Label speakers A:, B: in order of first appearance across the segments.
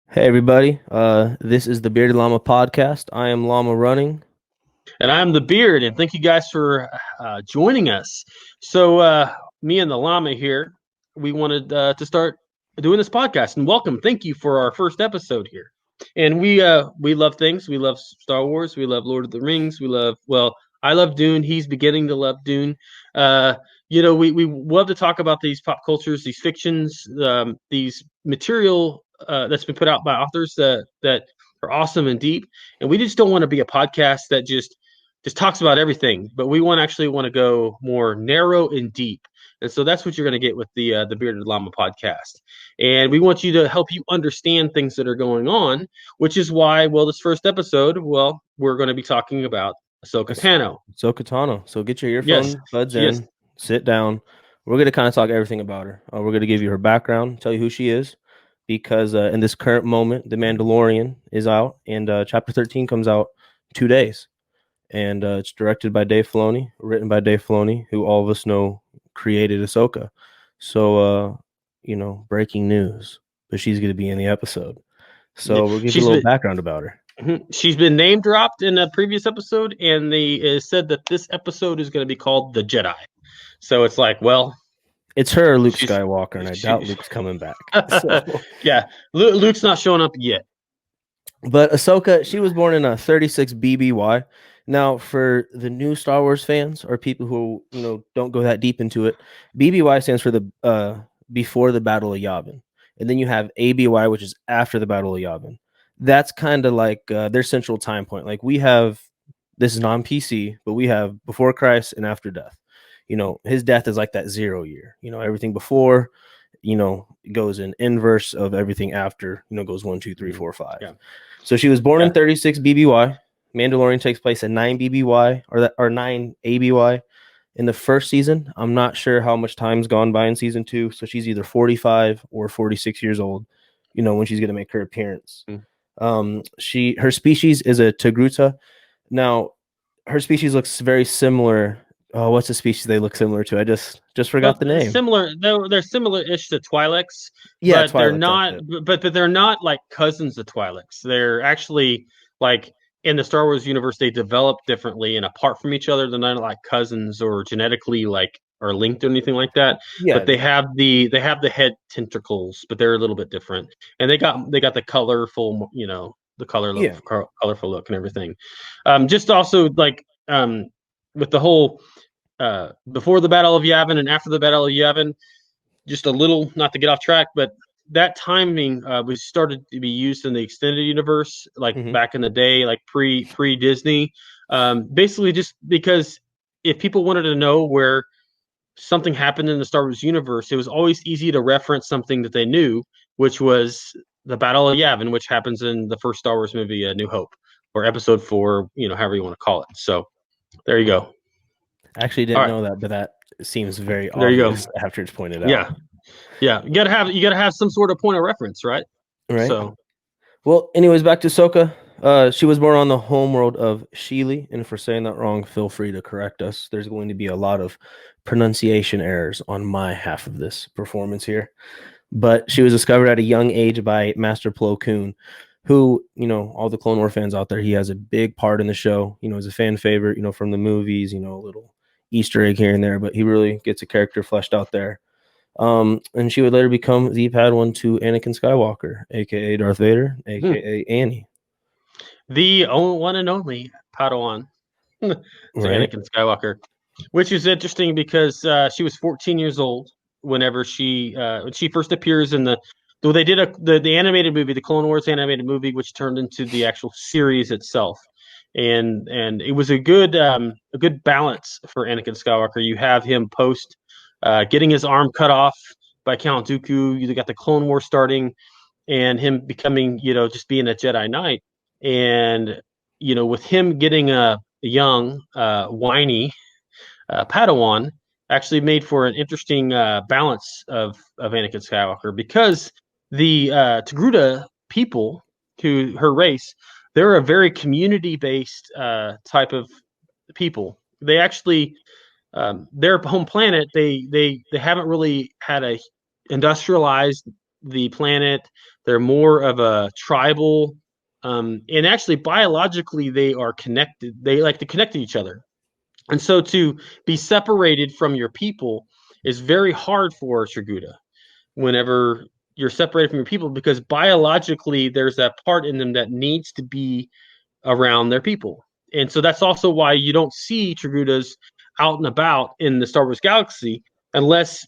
A: Hey everybody, this is the Bearded Llama podcast. I am Llama Running.
B: And I'm the Beard, and thank you guys for joining us. Me and the Llama here, we wanted to start doing this podcast. And welcome, thank you for our first episode here. And we love things. We love Star Wars. We love Lord of the Rings. I love Dune. He's beginning to love Dune. Uh, we love to talk about these pop cultures, these fictions, these material that's been put out by authors that are awesome and deep. And we just don't want to be a podcast that just talks about everything, but we want to go more narrow and deep. And so that's what you're going to get with the Bearded Llama podcast. And we want you to help you understand things that are going on, which is why, this first episode, we're going to be talking about Ahsoka Tano.
A: Ahsoka Tano. So get your
B: Yes,
A: earphone buds
B: yes.
A: in, sit down. We're going to kind of talk everything about her. We're going to give you her background, tell you who she is, because in this current moment, The Mandalorian is out, and Chapter 13 comes out 2 days. And it's directed by Dave Filoni, written by Dave Filoni, who all of us know created Ahsoka. So, breaking news, but she's going to be in the episode. So we'll give you a little background about her.
B: She's been name dropped in a previous episode, and they said that this episode is going to be called The Jedi. So it's like,
A: it's her, Luke Skywalker, and I doubt Luke's coming back.
B: So. Yeah, Luke's not showing up yet.
A: But Ahsoka, she was born in a 36 BBY. Now, for the new Star Wars fans or people who don't go that deep into it, BBY stands for the before the Battle of Yavin, and then you have ABY, which is after the Battle of Yavin. That's kind of like their central time point. Like we have, this is non PC, but we have before Christ and after death. His death is like that 0 year. Everything before, goes in inverse of everything after. Goes 1, 2, 3, 4, 5.
B: Yeah.
A: So she was born in 36 BBY. Mandalorian takes place in 9 BBY or 9 ABY in the first season. I'm not sure how much time's gone by in season 2, so she's either 45 or 46 years old, when she's going to make her appearance. Her species is a Togruta. Now, her species looks very similar. Oh, what's the species they look similar to? I just forgot the name.
B: Similar, they're similar-ish to Twi'leks.
A: Yeah,
B: but they're not. But they're not like cousins of Twi'leks. They're actually like in the Star Wars universe. They develop differently and apart from each other. They're not like cousins or genetically like are linked or anything like that. Yeah, but they have the head tentacles, but they're a little bit different. And they got the colorful, colorful look and everything. Just also like with the whole. Before the Battle of Yavin and after the Battle of Yavin, just a little, not to get off track, but that timing was started to be used in the extended universe, like back in the day, like pre Disney. Basically, just because if people wanted to know where something happened in the Star Wars universe, it was always easy to reference something that they knew, which was the Battle of Yavin, which happens in the first Star Wars movie, A New Hope, or Episode 4, however you want to call it. So there you go.
A: I actually didn't know that, but that seems very
B: there
A: obvious after it's pointed out.
B: Yeah. You gotta have some sort of point of reference, right?
A: Right. So, well, anyways, back to Ahsoka. She was born on the homeworld of Sheely, and if we're saying that wrong, feel free to correct us. There's going to be a lot of pronunciation errors on my half of this performance here. But she was discovered at a young age by Master Plo Koon, who, all the Clone Wars fans out there, he has a big part in the show. Is a fan favorite, from the movies, a little Easter egg here and there, but he really gets a character fleshed out there. And she would later become the Padawan to Anakin Skywalker, aka Darth Vader, aka Annie.
B: The one and only Padawan to Anakin Skywalker, which is interesting because she was 14 years old whenever she first appears in the. Though they did the animated movie, the Clone Wars animated movie, which turned into the actual series itself. And it was a good balance for Anakin Skywalker. You have him post getting his arm cut off by Count Dooku. You got the Clone War starting, and him becoming just being a Jedi Knight, and with him getting a young whiny Padawan actually made for an interesting balance of Anakin Skywalker, because the Togruta people, her race, they're a very community-based type of people. They actually, their home planet, they haven't really had a industrialized the planet. They're more of a tribal, and actually biologically they are connected. They like to connect to each other. And so to be separated from your people is very hard for Triguda whenever you're separated from your people, because biologically there's that part in them that needs to be around their people. And so that's also why you don't see Trigudas out and about in the Star Wars galaxy unless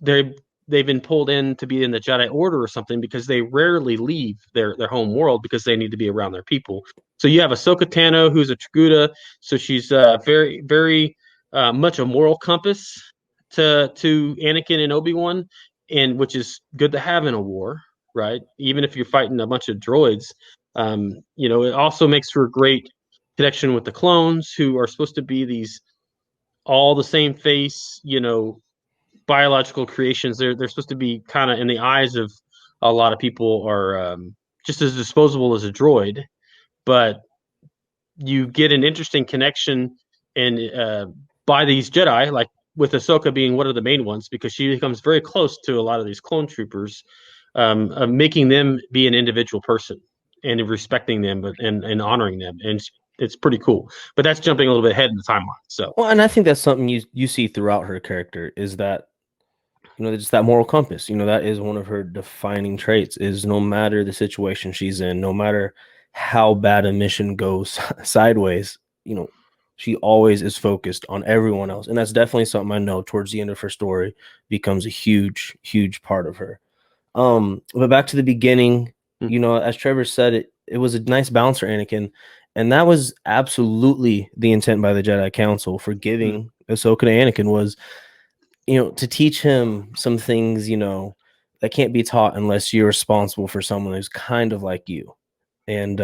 B: they've been pulled in to be in the Jedi Order or something, because they rarely leave their home world because they need to be around their people. So you have Ahsoka Tano, who's a Triguda, so she's very much a moral compass to Anakin and Obi-Wan, and which is good to have in a war, right? Even if you're fighting a bunch of droids, it also makes for a great connection with the clones, who are supposed to be these all the same face, biological creations. They're supposed to be kind of, in the eyes of a lot of people, are just as disposable as a droid, but you get an interesting connection and by these Jedi, like with Ahsoka being one of the main ones, because she becomes very close to a lot of these clone troopers, of making them be an individual person and respecting them, and honoring them, and it's pretty cool. But that's jumping a little bit ahead in the timeline. So,
A: Well, and I think that's something you see throughout her character is that just that moral compass. That is one of her defining traits. Is no matter the situation she's in, no matter how bad a mission goes sideways, she always is focused on everyone else, and that's definitely something I know towards the end of her story becomes a huge, huge part of her. But back to the beginning, as Trevor said, it was a nice balance for Anakin, and that was absolutely the intent by the Jedi Council for giving Ahsoka to Anakin was, to teach him some things, that can't be taught unless you're responsible for someone who's kind of like you. And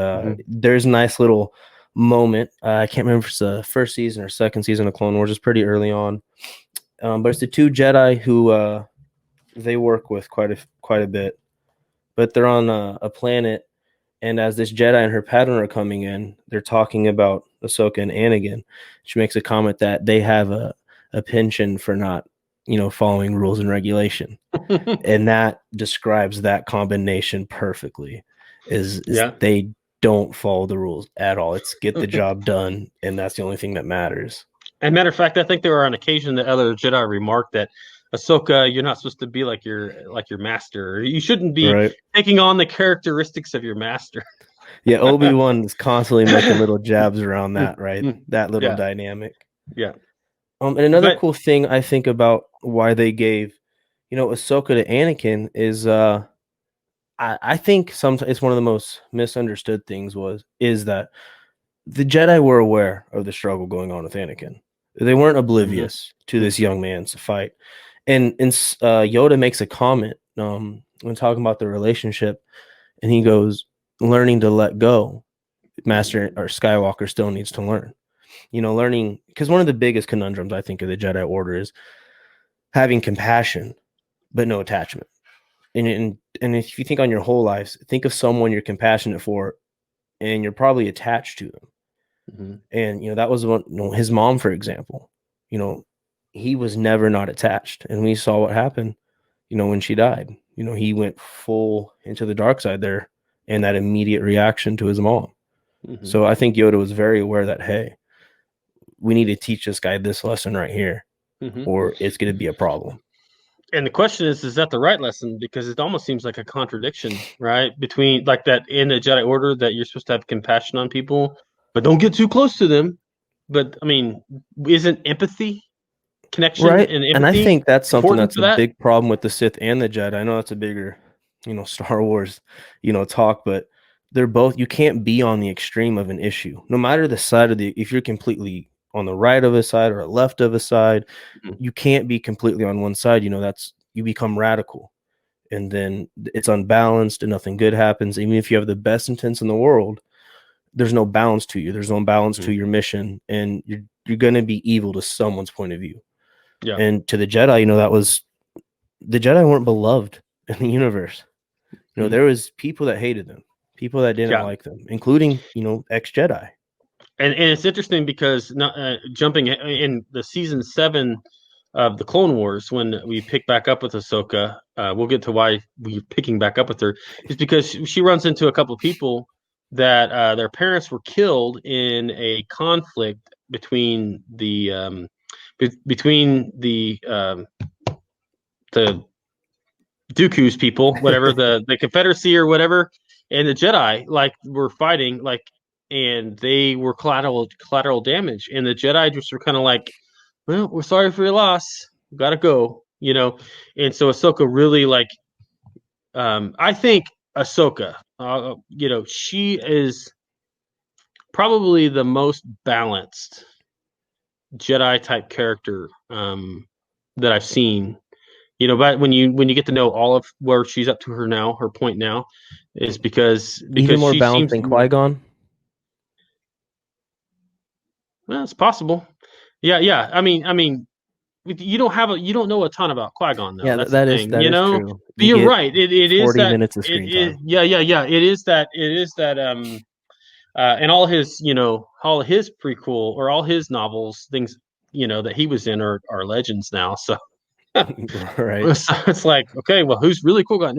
A: there's a nice little moment. I can't remember if it's the first season or second season of Clone Wars. It's pretty early on, but it's the two Jedi who they work with quite a bit, but they're on a planet. And as this Jedi and her Padawan are coming in, they're talking about Ahsoka and Anakin. She makes a comment that they have a penchant for not, following rules and regulation, and that describes that combination perfectly. Is
B: yeah.
A: They don't follow the rules at all. It's get the job done, and that's the only thing that matters.
B: And matter of fact, I think there were on occasion that other Jedi remarked that Ahsoka, you're not supposed to be like your master. You shouldn't be
A: Right.
B: taking on the characteristics of your master.
A: Yeah, Obi-Wan is constantly making little jabs around that, right? That little
B: Yeah.
A: dynamic.
B: Yeah.
A: And another cool thing I think about why they gave, Ahsoka to Anakin is I think sometimes it's one of the most misunderstood things is that the Jedi were aware of the struggle going on with Anakin. They weren't oblivious to this young man's fight. And Yoda makes a comment when talking about the relationship, and he goes, learning to let go, Master or Skywalker still needs to learn. Learning, because one of the biggest conundrums I think of the Jedi Order is having compassion, but no attachment. And if you think on your whole lives, think of someone you're compassionate for, and you're probably attached to them. And that was one. His mom, for example. He was never not attached, and we saw what happened. When she died. He went full into the dark side there, and that immediate reaction to his mom. So I think Yoda was very aware that, hey, we need to teach this guy this lesson right here, or it's going to be a problem.
B: And the question is that the right lesson? Because it almost seems like a contradiction, right? Between like that in the Jedi Order that you're supposed to have compassion on people, but don't get too close to them. But I mean, isn't empathy, connection,
A: right?
B: and empathy?
A: And I think that's something that's a
B: that?
A: big problem with the Sith and the Jedi. I know that's a bigger, Star Wars, talk, but they're both. You can't be on the extreme of an issue, no matter the side of if you're completely on the right of a side or left of a side, you can't be completely on one side. That's you become radical, and then it's unbalanced, and nothing good happens. Even if you have the best intents in the world, there's no balance to you. There's no balance to your mission, and you're going to be evil to someone's point of view.
B: Yeah.
A: And to the Jedi, that was the Jedi weren't beloved in the universe. There was people that hated them, people that didn't like them, including ex-Jedi.
B: And it's interesting because jumping in the season 7 of the Clone Wars when we pick back up with Ahsoka. We'll get to why we're picking back up with her, is because she runs into a couple of people that their parents were killed in a conflict between the Dooku's people, whatever the Confederacy or whatever, and the Jedi like were fighting like, and they were collateral damage, and the Jedi just were kind of like, well, we're sorry for your loss, gotta go, and so Ahsoka really like, I think Ahsoka, she is probably the most balanced Jedi type character that I've seen. But when you get to know all of where she's up to her point now, is
A: Even
B: because
A: more
B: she
A: balanced
B: seems
A: than
B: to be,
A: Qui-Gon.
B: well, it's possible. Yeah, yeah. I mean, you don't know a ton about Qui-Gon though.
A: Yeah,
B: That's the
A: that is
B: thing,
A: that is true.
B: But
A: You
B: you're
A: get
B: right. It is
A: 40
B: that
A: minutes of
B: it
A: screen
B: is,
A: time.
B: yeah. It is that and all his prequel or all his novels, things that he was in are legends now. So
A: Right.
B: so it's like, okay, well, who's really cool guy?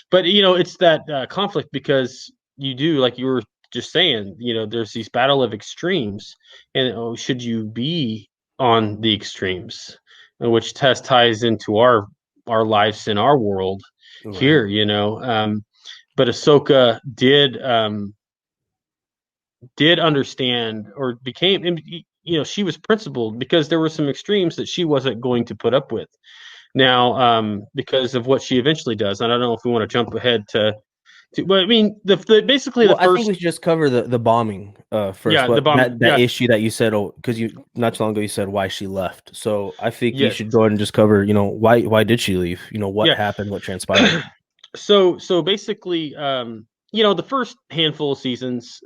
B: But it's that conflict, because you do, like you were just saying, there's these battle of extremes, and should you be on the extremes, which ties into our lives in our world
A: Right.
B: here, but Ahsoka did understand, or became, and she was principled because there were some extremes that she wasn't going to put up with. Now, because of what she eventually does, and I don't know if we want to jump ahead but I mean, basically the
A: Well, I think
B: first,
A: we should just cover the bombing first.
B: yeah, the
A: What
B: bomb,
A: that
B: yeah,
A: issue that you said, oh, because you not too long ago you said why she left. So I think you
B: yes,
A: should go ahead and just cover, why did she leave? What
B: yeah.
A: happened, what transpired.
B: So basically, the first handful of seasons,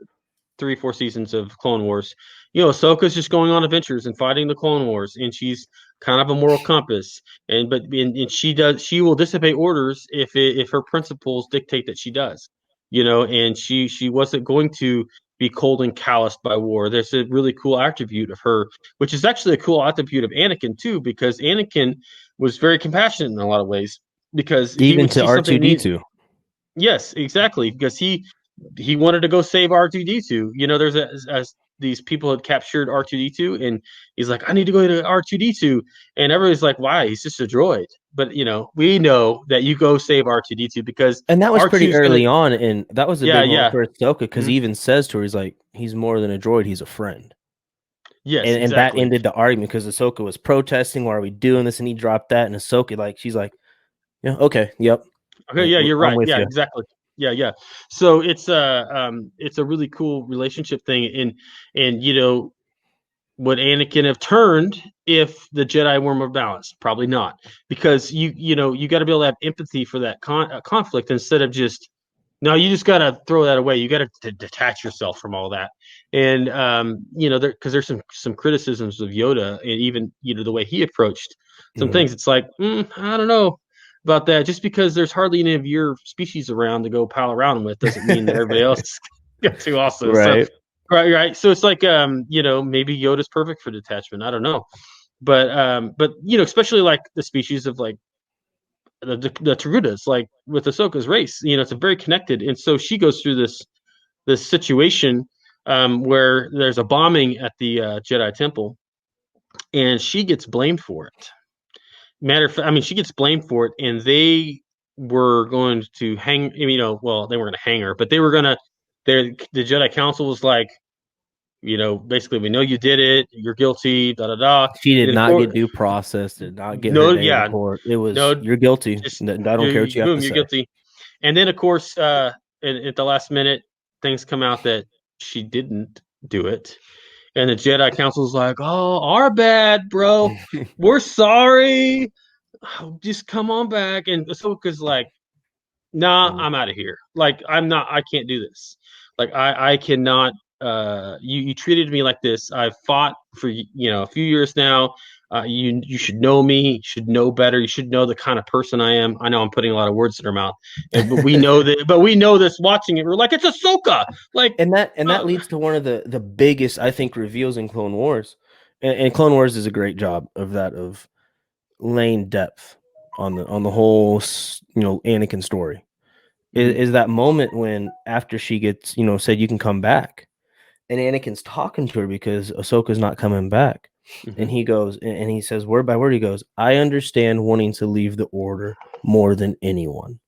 B: 3, 4 seasons of Clone Wars, Ahsoka's just going on adventures and fighting the Clone Wars, and she's kind of a moral compass, and she will dissipate orders if her principles dictate that she does, and she wasn't going to be cold and calloused by war. There's a really cool attribute of her, which is actually a cool attribute of Anakin too, because Anakin was very compassionate in a lot of ways, because he
A: Even
B: would
A: to
B: see something need.
A: R2D2.
B: Yes, exactly, because he wanted to go save R2D2. There's these people had captured R2D2, and he's like, I need to go to R2D2, and everybody's like, why? He's just a droid. But we know that you go save R2D2 because
A: And that was pretty
B: R2's gonna.
A: early on, and that was a
B: Yeah,
A: big moment
B: yeah.
A: for Ahsoka because
B: Mhm.
A: he even says to her, he's like, he's more than a droid, he's a friend.
B: Yes,
A: And that
B: exactly.
A: ended the argument because Ahsoka was protesting, why are we doing this? And he dropped that, and Ahsoka, like, she's like, yeah, okay, yep,
B: Okay, yeah, you're
A: I'm
B: right.
A: with
B: Yeah,
A: you.
B: exactly. Yeah, yeah. So it's a really cool relationship thing, and would Anakin have turned if the Jedi were more balanced? Probably not, because you got to be able to have empathy for that conflict, instead of just, no, you just got to throw that away. You got to detach yourself from all that, and because there's some criticisms of Yoda, and even the way he approached some
A: Mhm.
B: things. It's like, I don't know about that. Just because there's hardly any of your species around to go pal around with doesn't mean that everybody else got to also. So
A: Right.
B: right, right. So it's like, maybe Yoda's perfect for detachment. I don't know, but especially like the species of like the Tarudas, like with Ahsoka's race, it's a very connected, and so she goes through this situation where there's a bombing at the Jedi Temple, and she gets blamed for it. Matter of fact, I mean, she gets blamed for it, and they were going to hang. Well, they weren't going to hang her, but they were going to. The Jedi Council was like, basically, we know you did it. You're guilty. Da da da.
A: She did
B: And of
A: not
B: course,
A: get due process, did not get her
B: no,
A: day in
B: yeah,
A: court. It was,
B: no,
A: you're guilty.
B: just
A: I don't care what you have to
B: boom, you're
A: say.
B: guilty. And then, of course, at the last minute, things come out that she didn't do it, and the Jedi Council's like, "Oh, our bad, bro. We're sorry. Just come on back." And Ahsoka's like, nah, I'm out of here. Like, I can't do this. Like, I cannot, you treated me like this. I've fought for, a few years now. You should know me, you should know better. You should know the kind of person I am. I know I'm putting a lot of words in her mouth, but we know this watching it. We're like, it's Ahsoka. Like,
A: And that leads to one of the biggest, I think, reveals in Clone Wars. And Clone Wars does a great job of that, of laying depth on the whole Anakin story is that moment when after she gets said you can come back, and Anakin's talking to her because Ahsoka's not coming back. And he goes and he says word by word, he goes, I understand wanting to leave the order more than anyone.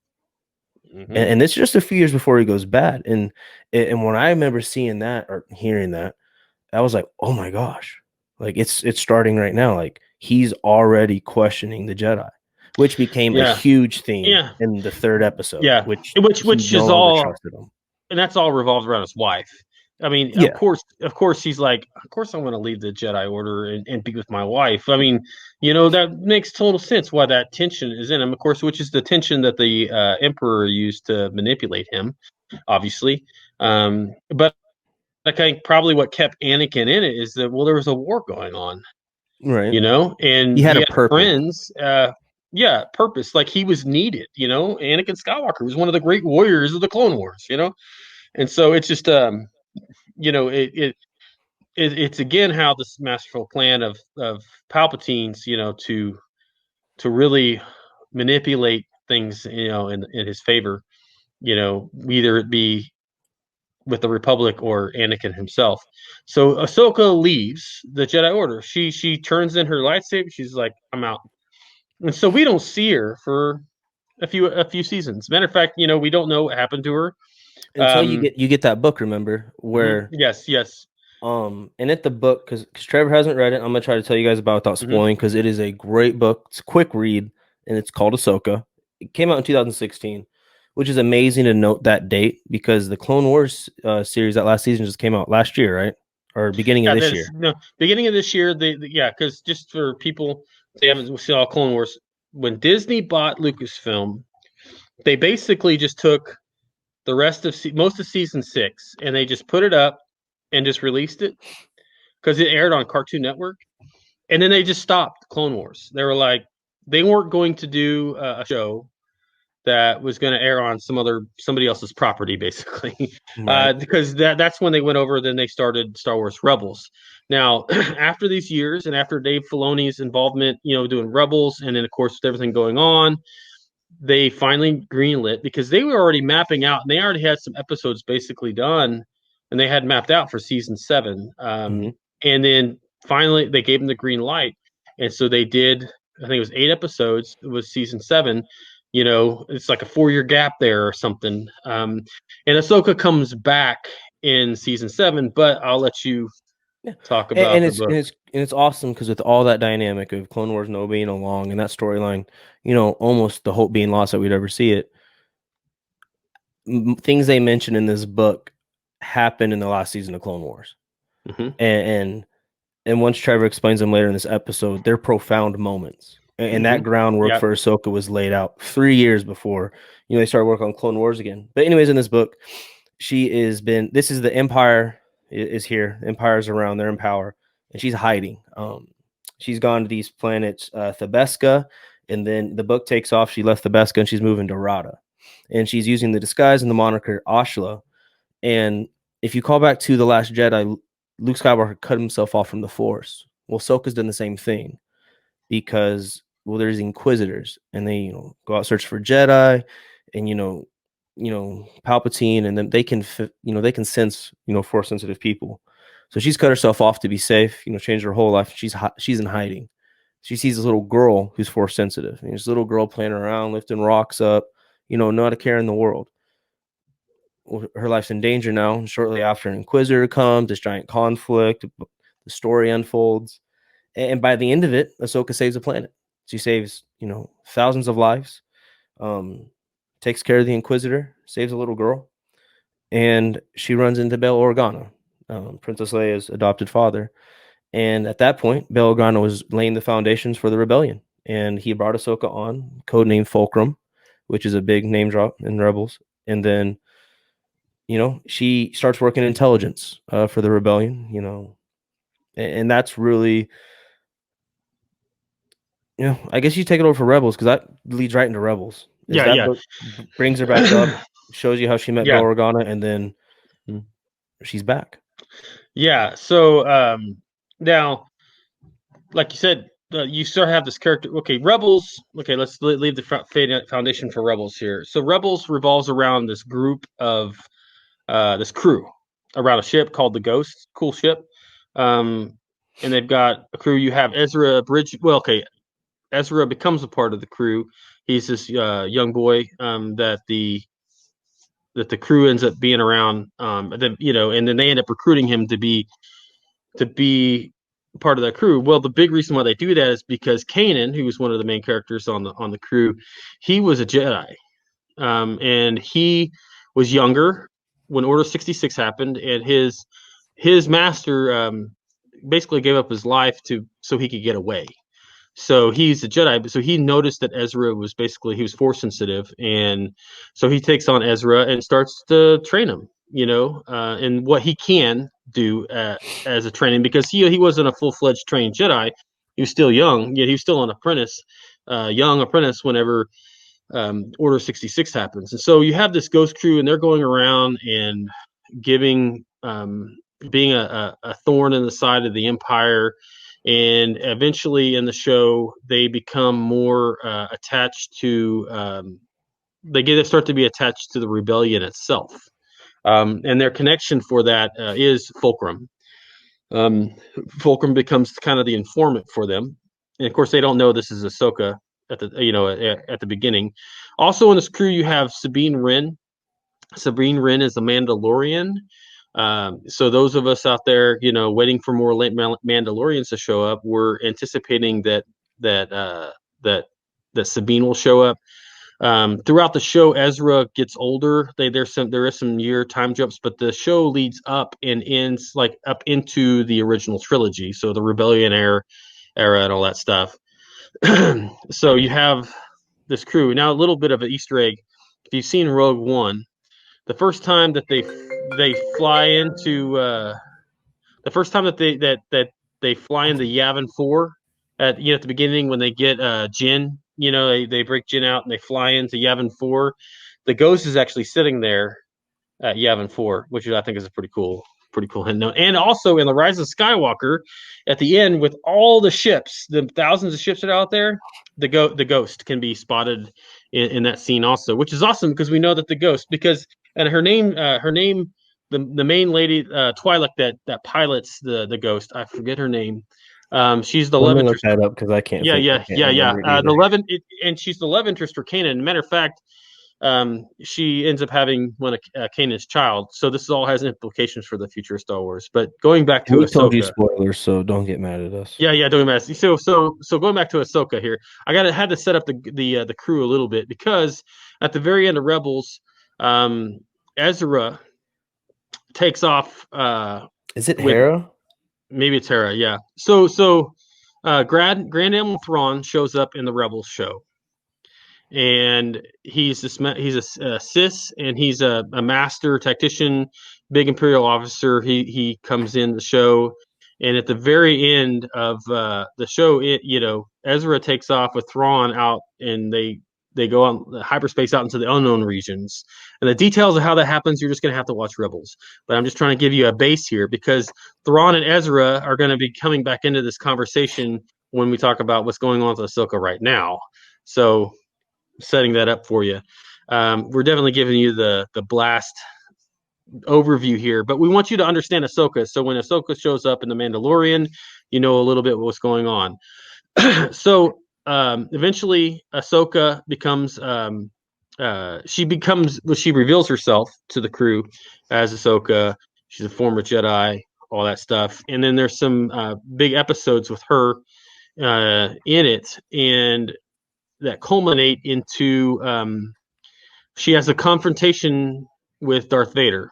A: And it's just a few years before he goes bad. And when I remember seeing that or hearing that, I was like, oh my gosh, like it's starting right now. Like he's already questioning the Jedi, which became a
B: Yeah,
A: huge theme
B: yeah,
A: in the third episode,
B: yeah.
A: which
B: Which
A: he
B: which
A: no
B: is
A: longer
B: all,
A: trusted him.
B: and that's all revolves around his wife. I mean,
A: Yeah,
B: of course, she's like, of course, I want to leave the Jedi Order and be with my wife. I mean, that makes total sense why that tension is in him. Of course, which is the tension that the Emperor used to manipulate him, obviously. But I think probably what kept Anakin in it is that, well, there was a war going on,
A: right. He
B: and
A: had
B: he
A: a
B: had
A: purpose.
B: friends. Yeah, purpose. Like he was needed. Anakin Skywalker was one of the great warriors of the Clone Wars. And so it's just it's again how this masterful plan of Palpatine's to really manipulate things in his favor. Either it be with the Republic or Anakin himself. So Ahsoka leaves the Jedi Order. She turns in her lightsaber. She's like, I'm out. And so we don't see her for a few seasons. Matter of fact, we don't know what happened to her.
A: Until you get that book, remember, where
B: Yes, yes.
A: and at the book, because Trevor hasn't read it, I'm gonna try to tell you guys about without
B: Hmm.
A: spoiling, because it is a great book. It's a quick read, and it's called Ahsoka. It came out in 2016, which is amazing to note that date because the Clone Wars series, that last season, just came out last year, right? Or beginning of
B: Yeah,
A: this
B: that's
A: year.
B: no beginning of this year. Yeah, because just for people they haven't seen all Clone Wars, when Disney bought Lucasfilm, they basically just took the rest of most of season 6 and they just put it up and just released it because it aired on Cartoon Network, and then they just stopped Clone Wars. They were like, they weren't going to do a show that was going to air on somebody else's property, basically,
A: Right.
B: because that's when they went over. Then they started Star Wars Rebels. Now, after these years, and after Dave Filoni's involvement, doing Rebels, and then of course with everything going on, they finally greenlit because they were already mapping out, and they already had some episodes basically done, and they had mapped out for season 7.
A: Hmm.
B: And then finally they gave them the green light, and so they did. I think it was 8 episodes. It was season 7. It's like a 4-year gap there or something. And Ahsoka comes back in season 7, but I'll let you
A: Yeah,
B: talk
A: and,
B: about
A: and
B: the
A: it's
B: book.
A: and it's and it's awesome because with all that dynamic of Clone Wars no being along and that storyline, almost the hope being lost that we'd ever see it. Things they mention in this book happened in the last season of Clone Wars,
B: Hmm.
A: and and once Trevor explains them later in this episode, they're profound moments. And
B: Hmm.
A: that groundwork
B: Yeah.
A: for Ahsoka was laid out 3 years before they started work on Clone Wars again. But anyways, in this book, she is been. This is the Empire is here. Empire's around. They're in power, and she's hiding. She's gone to these planets, Thebeska, and then the book takes off. She left Thebeska and she's moving to Rada, and she's using the disguise and the moniker Ashla. And if you call back to The Last Jedi, Luke Skywalker cut himself off from the Force. Well, Ahsoka's done the same thing because there's Inquisitors and they go out search for Jedi, and Palpatine, and then they can sense Force sensitive people. So she's cut herself off to be safe. Changed her whole life. She's in hiding. She sees this little girl who's Force sensitive. And this little girl playing around, lifting rocks up. Not a care in the world. Her life's in danger now. And shortly after, an Inquisitor comes, this giant conflict, the story unfolds, and by the end of it, Ahsoka saves the planet. She saves thousands of lives, um, takes care of the Inquisitor, saves a little girl, and she runs into Bail Organa, Princess Leia's adopted father. And at that point, Bail Organa was laying the foundations for the rebellion, and he brought Ahsoka on, codenamed Fulcrum, which is a big name drop in Rebels, and then she starts working intelligence for the rebellion, and that's really, I guess you take it over for Rebels because that leads right into Rebels. Is
B: Yeah.
A: that
B: Yeah.
A: book brings her back up, shows you how she met Bail
B: Yeah.
A: Organa, and then she's back.
B: Yeah. So now, like you said, you start to have this character. Okay, Rebels. Okay, let's leave the foundation for Rebels here. So Rebels revolves around this group of this crew around a ship called the Ghost. Cool ship. Um, and they've got a crew. You have Ezra Bridge. Well, okay, Ezra becomes a part of the crew. He's this young boy that the crew ends up being around. And then they end up recruiting him to be part of that crew. Well, the big reason why they do that is because Kanan, who was one of the main characters on the crew, he was a Jedi, and he was younger when Order 66 happened, and his master basically gave up his life to so he could get away. So he's a Jedi, so he noticed that Ezra was basically he was force sensitive, and so he takes on Ezra and starts to train him, and what he can do as a training because he wasn't a full fledged trained Jedi. He was still young, yet he was still an apprentice, young apprentice whenever Order 66 happens. And so you have this ghost crew, and they're going around and giving being a thorn in the side of the Empire, and eventually in the show they become more attached to start to be attached to the rebellion itself, and their connection for that is Fulcrum. um, Fulcrum becomes kind of the informant for them, and of course they don't know this is Ahsoka at the beginning. Also in this crew you have Sabine Wren. Sabine Wren is a Mandalorian. So those of us out there, waiting for more late Mandalorians to show up, we're anticipating that uh, that that Sabine will show up. Throughout the show, Ezra gets older. There is some year time jumps, but the show leads up and ends like up into the original trilogy, so the Rebellion era and all that stuff. So you have this crew now. A little bit of an Easter egg. If you've seen Rogue One, the first time that they fly into the first time that they fly into Yavin 4 at the beginning when they get Jin, they break Jin out and they fly into Yavin 4. The ghost is actually sitting there at Yavin 4, which I think is a pretty cool hint note. And also in the Rise of Skywalker, at the end with all the ships, the thousands of ships that are out there, the ghost can be spotted in that scene also, which is awesome because we know that the ghost and her name the main lady Twi'lek that pilots the ghost. I forget her name. She's the
A: Let
B: love
A: me look
B: interest.
A: that up because I can't
B: Yeah,
A: think. I
B: yeah,
A: can't
B: yeah, yeah.
A: remember it either.
B: And she's the love interest for Kanan. Matter of fact, she ends up having one of Kanan's child. So this all has implications for the future of Star Wars. But going back to
A: We told you
B: Ahsoka,
A: spoilers, so don't get mad at us.
B: yeah, doing mess. So going back to Ahsoka here, had to set up the crew a little bit because at the very end of Rebels, Ezra takes off.
A: Is it
B: With
A: Hera?
B: maybe it's Hera, yeah. So Grand Admiral Thrawn shows up in the Rebels show, and he's a cis, and he's a master tactician, big Imperial officer. He comes in the show, and at the very end of the show, Ezra takes off with Thrawn out, and they go on hyperspace out into the unknown regions. And the details of how that happens, you're just going to have to watch Rebels. But I'm just trying to give you a base here because Thrawn and Ezra are going to be coming back into this conversation when we talk about what's going on with Ahsoka right now. So setting that up for you. We're definitely giving you the blast overview here, but we want you to understand Ahsoka. So when Ahsoka shows up in the Mandalorian, you know a little bit what's going on. So eventually, Ahsoka becomes she reveals herself to the crew as Ahsoka. She's a former Jedi, all that stuff, and then there's some big episodes with her in it, and that culminate into she has a confrontation with Darth Vader,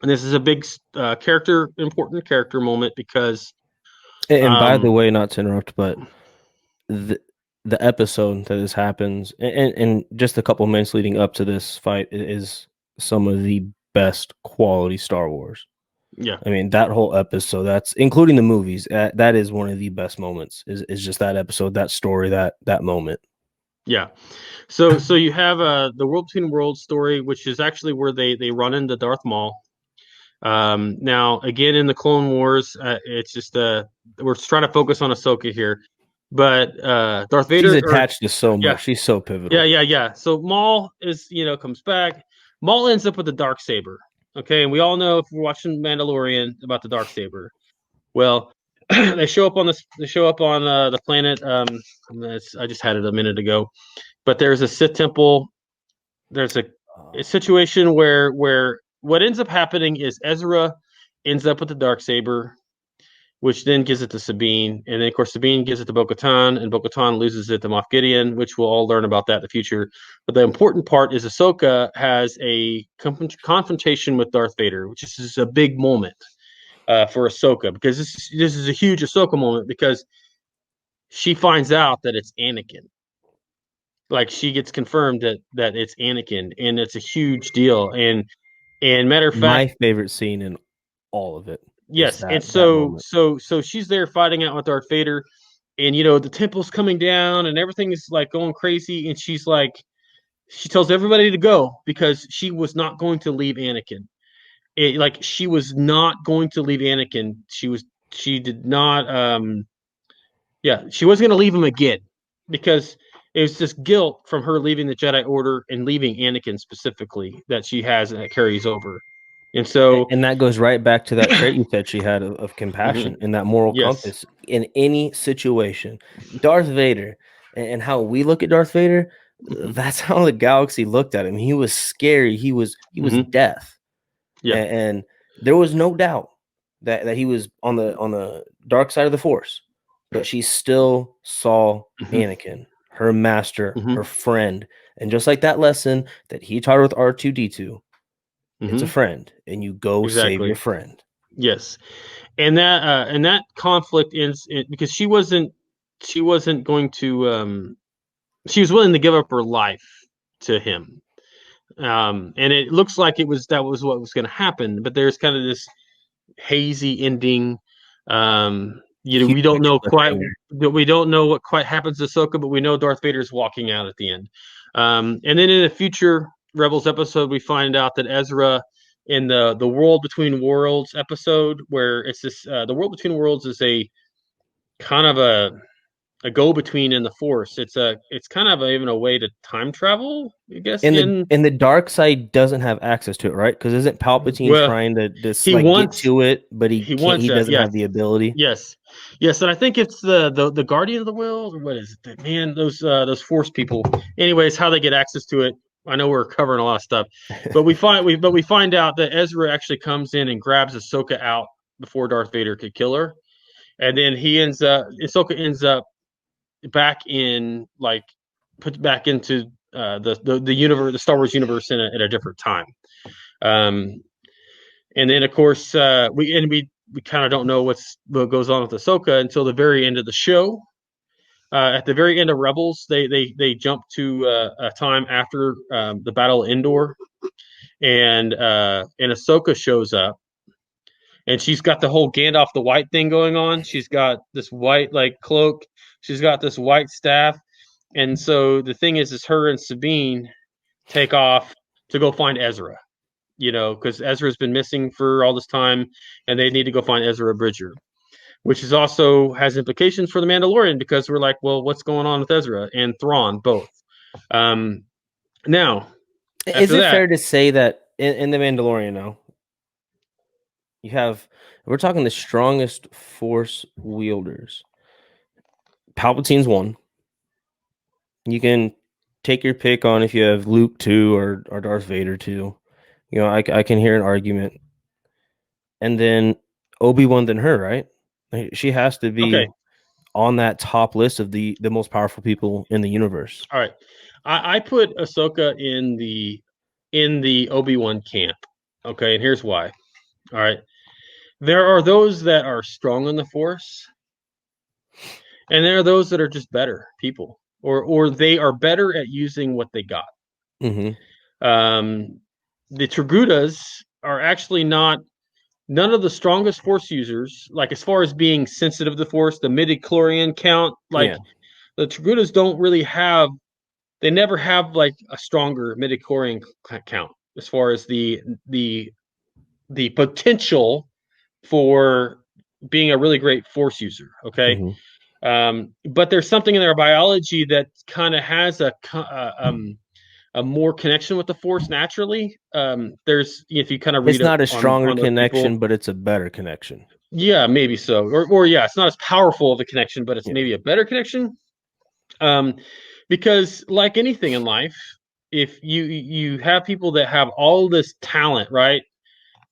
B: and this is a big important character moment because
A: And by the
B: um,
A: way, not to interrupt, but the the episode that this happens, and just a couple minutes leading up to this fight is some of the best quality Star Wars.
B: yeah,
A: I mean, that whole episode, that's including the movies, that is one of the best moments. Is just that episode, that story, that moment.
B: yeah. So you have the World Between Worlds story, which is actually where they run into Darth Maul. Now again in the Clone Wars, it's just we're trying to focus on Ahsoka here. But Darth
A: She's
B: Vader, or
A: attached to so
B: yeah,
A: much. She's so pivotal.
B: yeah. So Maul is, comes back. Maul ends up with the dark saber. Okay, and we all know if we're watching Mandalorian about the dark saber. Well, they show up on this. They show up on the planet. I just had it a minute ago. But there's a Sith temple. There's a situation where what ends up happening is Ezra ends up with the dark saber, which then gives it to Sabine, and then of course Sabine gives it to Bo-Katan, and Bo-Katan loses it to Moff Gideon, which we'll all learn about that in the future. But the important part is Ahsoka has a confrontation with Darth Vader, which is a big moment for Ahsoka, because this is a huge Ahsoka moment, because she finds out that it's Anakin. Like, she gets confirmed that it's Anakin, and it's a huge deal. And matter of fact,
A: My favorite scene in all of it is
B: yes, and
A: that
B: so
A: moment.
B: she's there fighting out with Darth Vader, and the temple's coming down, and everything is like going crazy, and she's like, she tells everybody to go because she was not going to leave Anakin. Like, she was not going to leave Anakin. She did not. Yeah, she wasn't going to leave him again, because it was this guilt from her leaving the Jedi Order and leaving Anakin specifically that she has, and that carries over. And so,
A: And that goes right back to that trait you said she had of compassion
B: mhm,
A: and that moral
B: yes,
A: compass in any situation. Darth Vader and how we look at Darth Vader,
B: mhm,
A: that's how the galaxy looked at him. He was scary. He was
B: mhm,
A: death.
B: yeah,
A: And there was no doubt that he was on the dark side of the Force, but she still saw
B: mhm,
A: Anakin, her master, her
B: mhm,
A: friend, and just like that lesson that he taught her with R2D2, it's a
B: mhm,
A: friend, and you go save your
B: exactly,
A: friend.
B: yes. And that conflict ends because she wasn't going to she was willing to give up her life to him. And it looks like that was what was going to happen, but there's kind of this hazy ending.
A: Huge
B: We don't know quite
A: cliffhanger.
B: we don't know what quite happens to Ahsoka, but we know Darth Vader's walking out at the end. And then in a future Rebels episode, we find out that Ezra, in the World Between Worlds episode, where it's this the World Between Worlds is a kind of a go between in the Force. It's kind of even a way to time travel, I guess.
A: And the
B: In
A: and the dark side doesn't have access to it, right? Because isn't Palpatine
B: Well,
A: trying to just
B: he
A: like get
B: wants
A: to it, but he
B: he
A: can't.
B: wants
A: He
B: that.
A: doesn't
B: Yes,
A: have the ability.
B: yes, yes. And I think it's the Guardian of the World, or what is it? Man, those Force people. Anyways, how they get access to it. I know we're covering a lot of stuff, but we find out that Ezra actually comes in and grabs Ahsoka out before Darth Vader could kill her, and then Ahsoka ends up back in, like, put back into the universe, the Star Wars universe, in a different time. Um, and then of course we kind of don't know what goes on with Ahsoka until the very end of the show. At the very end of Rebels, they jump to a time after the Battle of Endor, and Ahsoka shows up, and she's got the whole Gandalf the White thing going on. She's got this white, like, cloak. She's got this white staff, and so the thing is her and Sabine take off to go find Ezra. Because Ezra's been missing for all this time, and they need to go find Ezra Bridger, which is also has implications for the Mandalorian, because we're like, well, what's going on with Ezra and Thrawn both? Um, Now,
A: Is
B: after
A: it
B: that,
A: fair to say that in the Mandalorian now you have we're talking the strongest Force wielders? Palpatine's one. You can take your pick on if you have Luke 2 or Darth Vader 2. I can hear an argument. And then Obi-Wan than her, right? Like, she has to
B: okay,
A: be on that top list of the most powerful people in the universe.
B: all right, I put Ahsoka in the Obi-Wan camp. Okay, and here's why. All right, there are those that are strong in the Force, and there are those that are just better people, or they are better at using what they got.
A: Hmm.
B: Um, the Tragutas are actually not none of the strongest Force users, like, as far as being sensitive to the Force, the midi-chlorian count, like,
A: Yeah.
B: the Tragutas don't really have, they never have, like, a stronger midi-chlorian count, as far as the potential for being a really great Force user. Okay.
A: Hmm.
B: But there's something in their biology that kind of has a more connection with the Force naturally. There's if you kind of
A: It's
B: read up
A: not a stronger
B: on those
A: connection,
B: people,
A: but it's a better connection.
B: yeah, maybe so, or yeah, it's not as powerful of a connection, but it's
A: Yeah.
B: maybe a better connection. Um, because like anything in life, if you have people that have all this talent, right?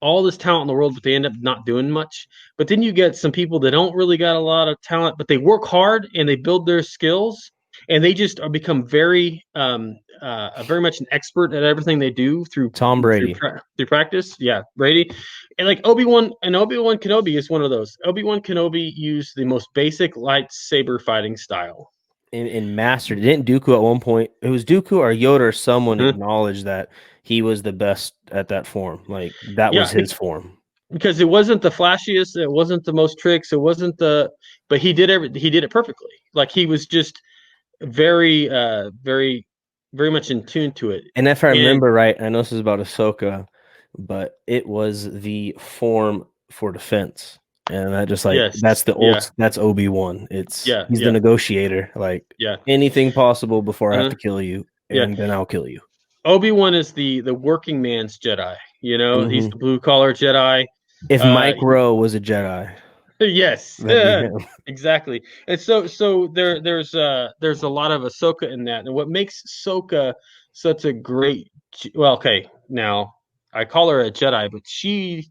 B: All this talent in the world, but they end up not doing much. But then you get some people that don't really got a lot of talent, but they work hard and they build their skills, and they just are become very much an expert at everything they do
A: Tom Brady.
B: through practice. Yeah, Brady, and like Obi-Wan Kenobi is one of those. Obi-Wan Kenobi used the most basic lightsaber fighting style.
A: In mastered. Didn't Dooku at one point? It was Dooku or Yoda or someone
B: Mhm.
A: acknowledged that he was the best at that form. Like that was
B: Yeah,
A: his form.
B: because it wasn't the flashiest, it wasn't the most tricks, it wasn't the, but he did it perfectly. Like he was just very much in tune to it.
A: And if I
B: And
A: remember right, I know this is about Ahsoka, but it was the form for defense. And I just like
B: yes,
A: that's the
B: yeah,
A: old that's Obi-Wan. It's
B: yeah,
A: he's the
B: yeah,
A: negotiator. Like
B: yeah,
A: anything possible before I have
B: uh-huh,
A: to kill you,
B: yeah.
A: and then I'll kill you.
B: Obi-Wan is the working man's Jedi. You know, he's
A: Hmm.
B: the blue collar Jedi.
A: If
B: Uh,
A: Mike Rowe was a Jedi,
B: yes,
A: that'd be him.
B: exactly. And so there's a lot of Ahsoka in that, and what makes Ahsoka such a great, well, okay, now I call her a Jedi, but she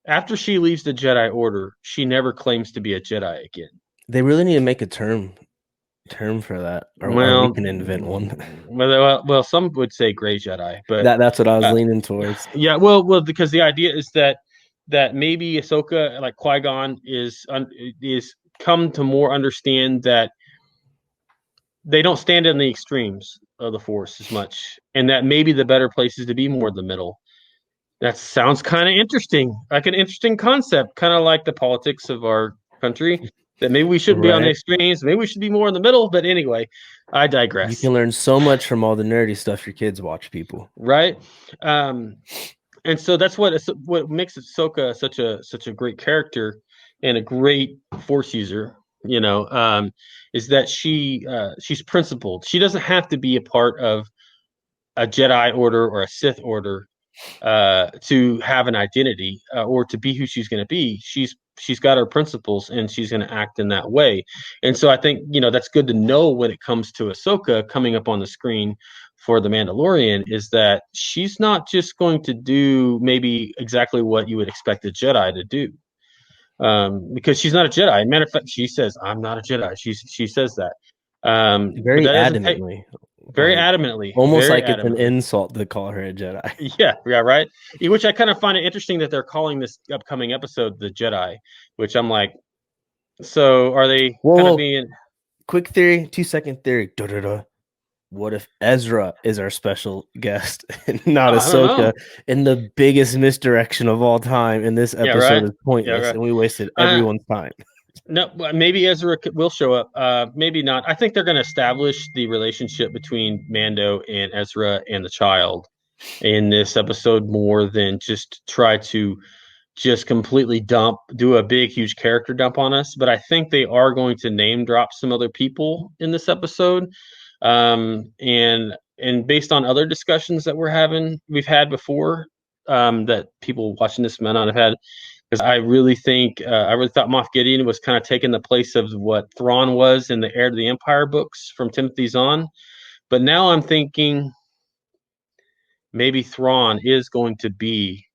B: after she leaves the Jedi Order, she never claims to be a Jedi again.
A: They really need to make a term for that, or we
B: Well,
A: can invent one.
B: some would say gray Jedi, but
A: That's what I was
B: uh,
A: leaning towards.
B: yeah, well, because the idea is that maybe Ahsoka, like Qui-Gon, is come to more understand that they don't stand in the extremes of the Force as much, and that maybe the better place is to be more in the middle. That sounds kind of interesting, like an interesting concept, kind of like the politics of our country. That maybe we shouldn't be on the
A: Right.
B: extremes, maybe we should be more in the middle. But anyway, I
A: You
B: digress.
A: can learn so much from all the nerdy stuff your kids watch, people.
B: Right? Um, and so that's what makes Ahsoka such a great character and a great Force user. You know, is that she's principled. She doesn't have to be a part of a Jedi Order or a Sith Order to have an identity or to be who she's going to be. She's got her principles and she's going to act in that way. And so I think that's good to know when it comes to Ahsoka coming up on the screen for the Mandalorian is that she's not just going to do maybe exactly what you would expect a Jedi to do. Because she's not a Jedi. Matter of fact, she says, "I'm not a Jedi." She says that. But
A: Very
B: that doesn't take
A: adamantly,
B: very
A: like
B: adamantly,
A: almost
B: very
A: like it's an
B: adamantly.
A: insult to call her a Jedi.
B: Yeah, right. Which I kind of find it interesting that they're calling this upcoming episode the Jedi, which I'm like, so are they
A: Whoa,
B: kind of
A: whoa!
B: being?
A: Quick theory, 2 second theory. Da-da-da. What if Ezra is our special guest and not
B: I don't
A: Ahsoka?
B: know.
A: And the biggest misdirection of all time in this
B: Yeah,
A: episode
B: right.
A: is
B: Yeah,
A: pointless,
B: right.
A: and we wasted
B: Uh,
A: everyone's time.
B: no, maybe Ezra will show up. Maybe not. I think they're going to establish the relationship between Mando and Ezra and the child in this episode more than just try to just completely do a big, huge character dump on us. But I think they are going to name drop some other people in this episode. And based on other discussions that we've had before, that people watching this may not have had, because I really thought Moff Gideon was kind of taking the place of what Thrawn was in the Heir to the Empire books from Timothy Zahn. But now I'm thinking maybe Thrawn is going to be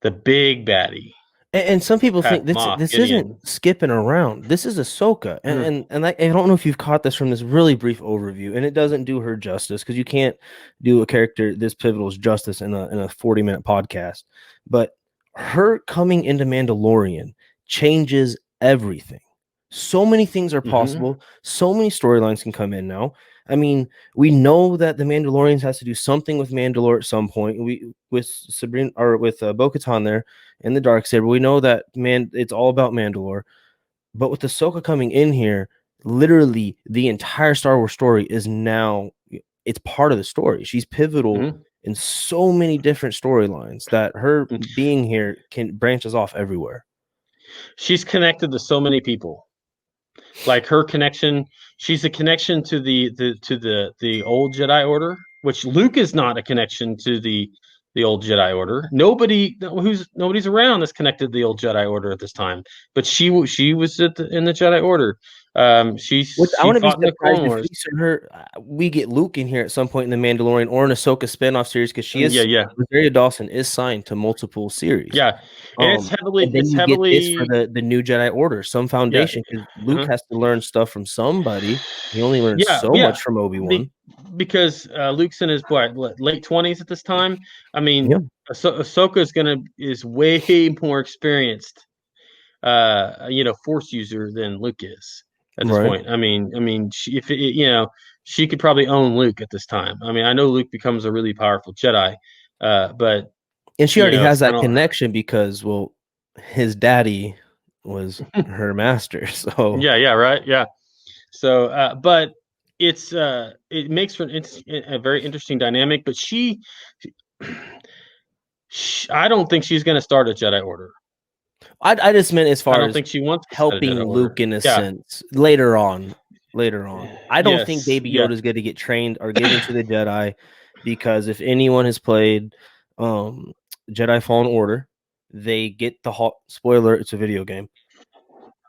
B: the big baddie
A: And some people think
B: at
A: this
B: Moff
A: this isn't
B: Gideon.
A: skipping around. This is Ahsoka,
B: Mhm.
A: and I don't know if you've caught this from this really brief overview, and it doesn't do her justice because you can't do a character this pivotal's justice in a 40-minute podcast. But her coming into Mandalorian changes everything. So many things are
B: Mhm.
A: possible. So many storylines can come in now. I mean, we know that the Mandalorians has to do something with Mandalore at some point. We with Sabrina or with Bo-Katan there in the dark saber. We know that it's all about Mandalore. But with Ahsoka coming in here, literally the entire Star Wars story is now it's part of the story. She's pivotal
B: Mhm.
A: in so many different storylines that her being here can branches off everywhere.
B: She's connected to so many people. Like her connection, she's a connection to the old Jedi Order, which Luke is not a connection to the old Jedi Order. Nobody's around that's connected to the old Jedi Order at this time. But she was in the Jedi Order.
A: Which I
B: She
A: wouldn't be
B: fought in the
A: surprised
B: Clone
A: if
B: Wars.
A: we see her. We get Luke in here at some point in the Mandalorian or an Ahsoka spinoff series because she
B: Yeah,
A: is
B: yeah,
A: Rosario Dawson is signed to multiple series.
B: yeah. And
A: And then
B: it's
A: you get this for
B: heavily,
A: the new Jedi Order, some
B: yeah,
A: foundation because Luke
B: uh-huh.
A: has to learn stuff from somebody. He only learns
B: Yeah,
A: so
B: yeah.
A: much from
B: Be,
A: Obi-Wan.
B: because Luke's in his late 20s at this time. I mean,
A: Yeah,
B: Ahsoka is way more experienced, Force user than Luke is at this
A: right.
B: point. She could probably own Luke at this time. I mean, I know Luke becomes a really powerful Jedi, but
A: And she already
B: it's
A: has
B: kind
A: that
B: of
A: connection because, well, his daddy was her master. So,
B: yeah, yeah, right, yeah. So, but it makes for a very interesting dynamic. But I don't think she's going to start a Jedi Order.
A: I just meant as
B: I
A: far
B: don't
A: as
B: think she wants to start a
A: helping
B: Jedi Order.
A: Luke in a
B: Yeah.
A: sense later on. Later on, I don't think
B: Yes.
A: Baby
B: Yeah.
A: Yoda is going to get trained or get into the Jedi because if anyone has played um, Jedi Fallen Order, they get spoiler. It's a video game.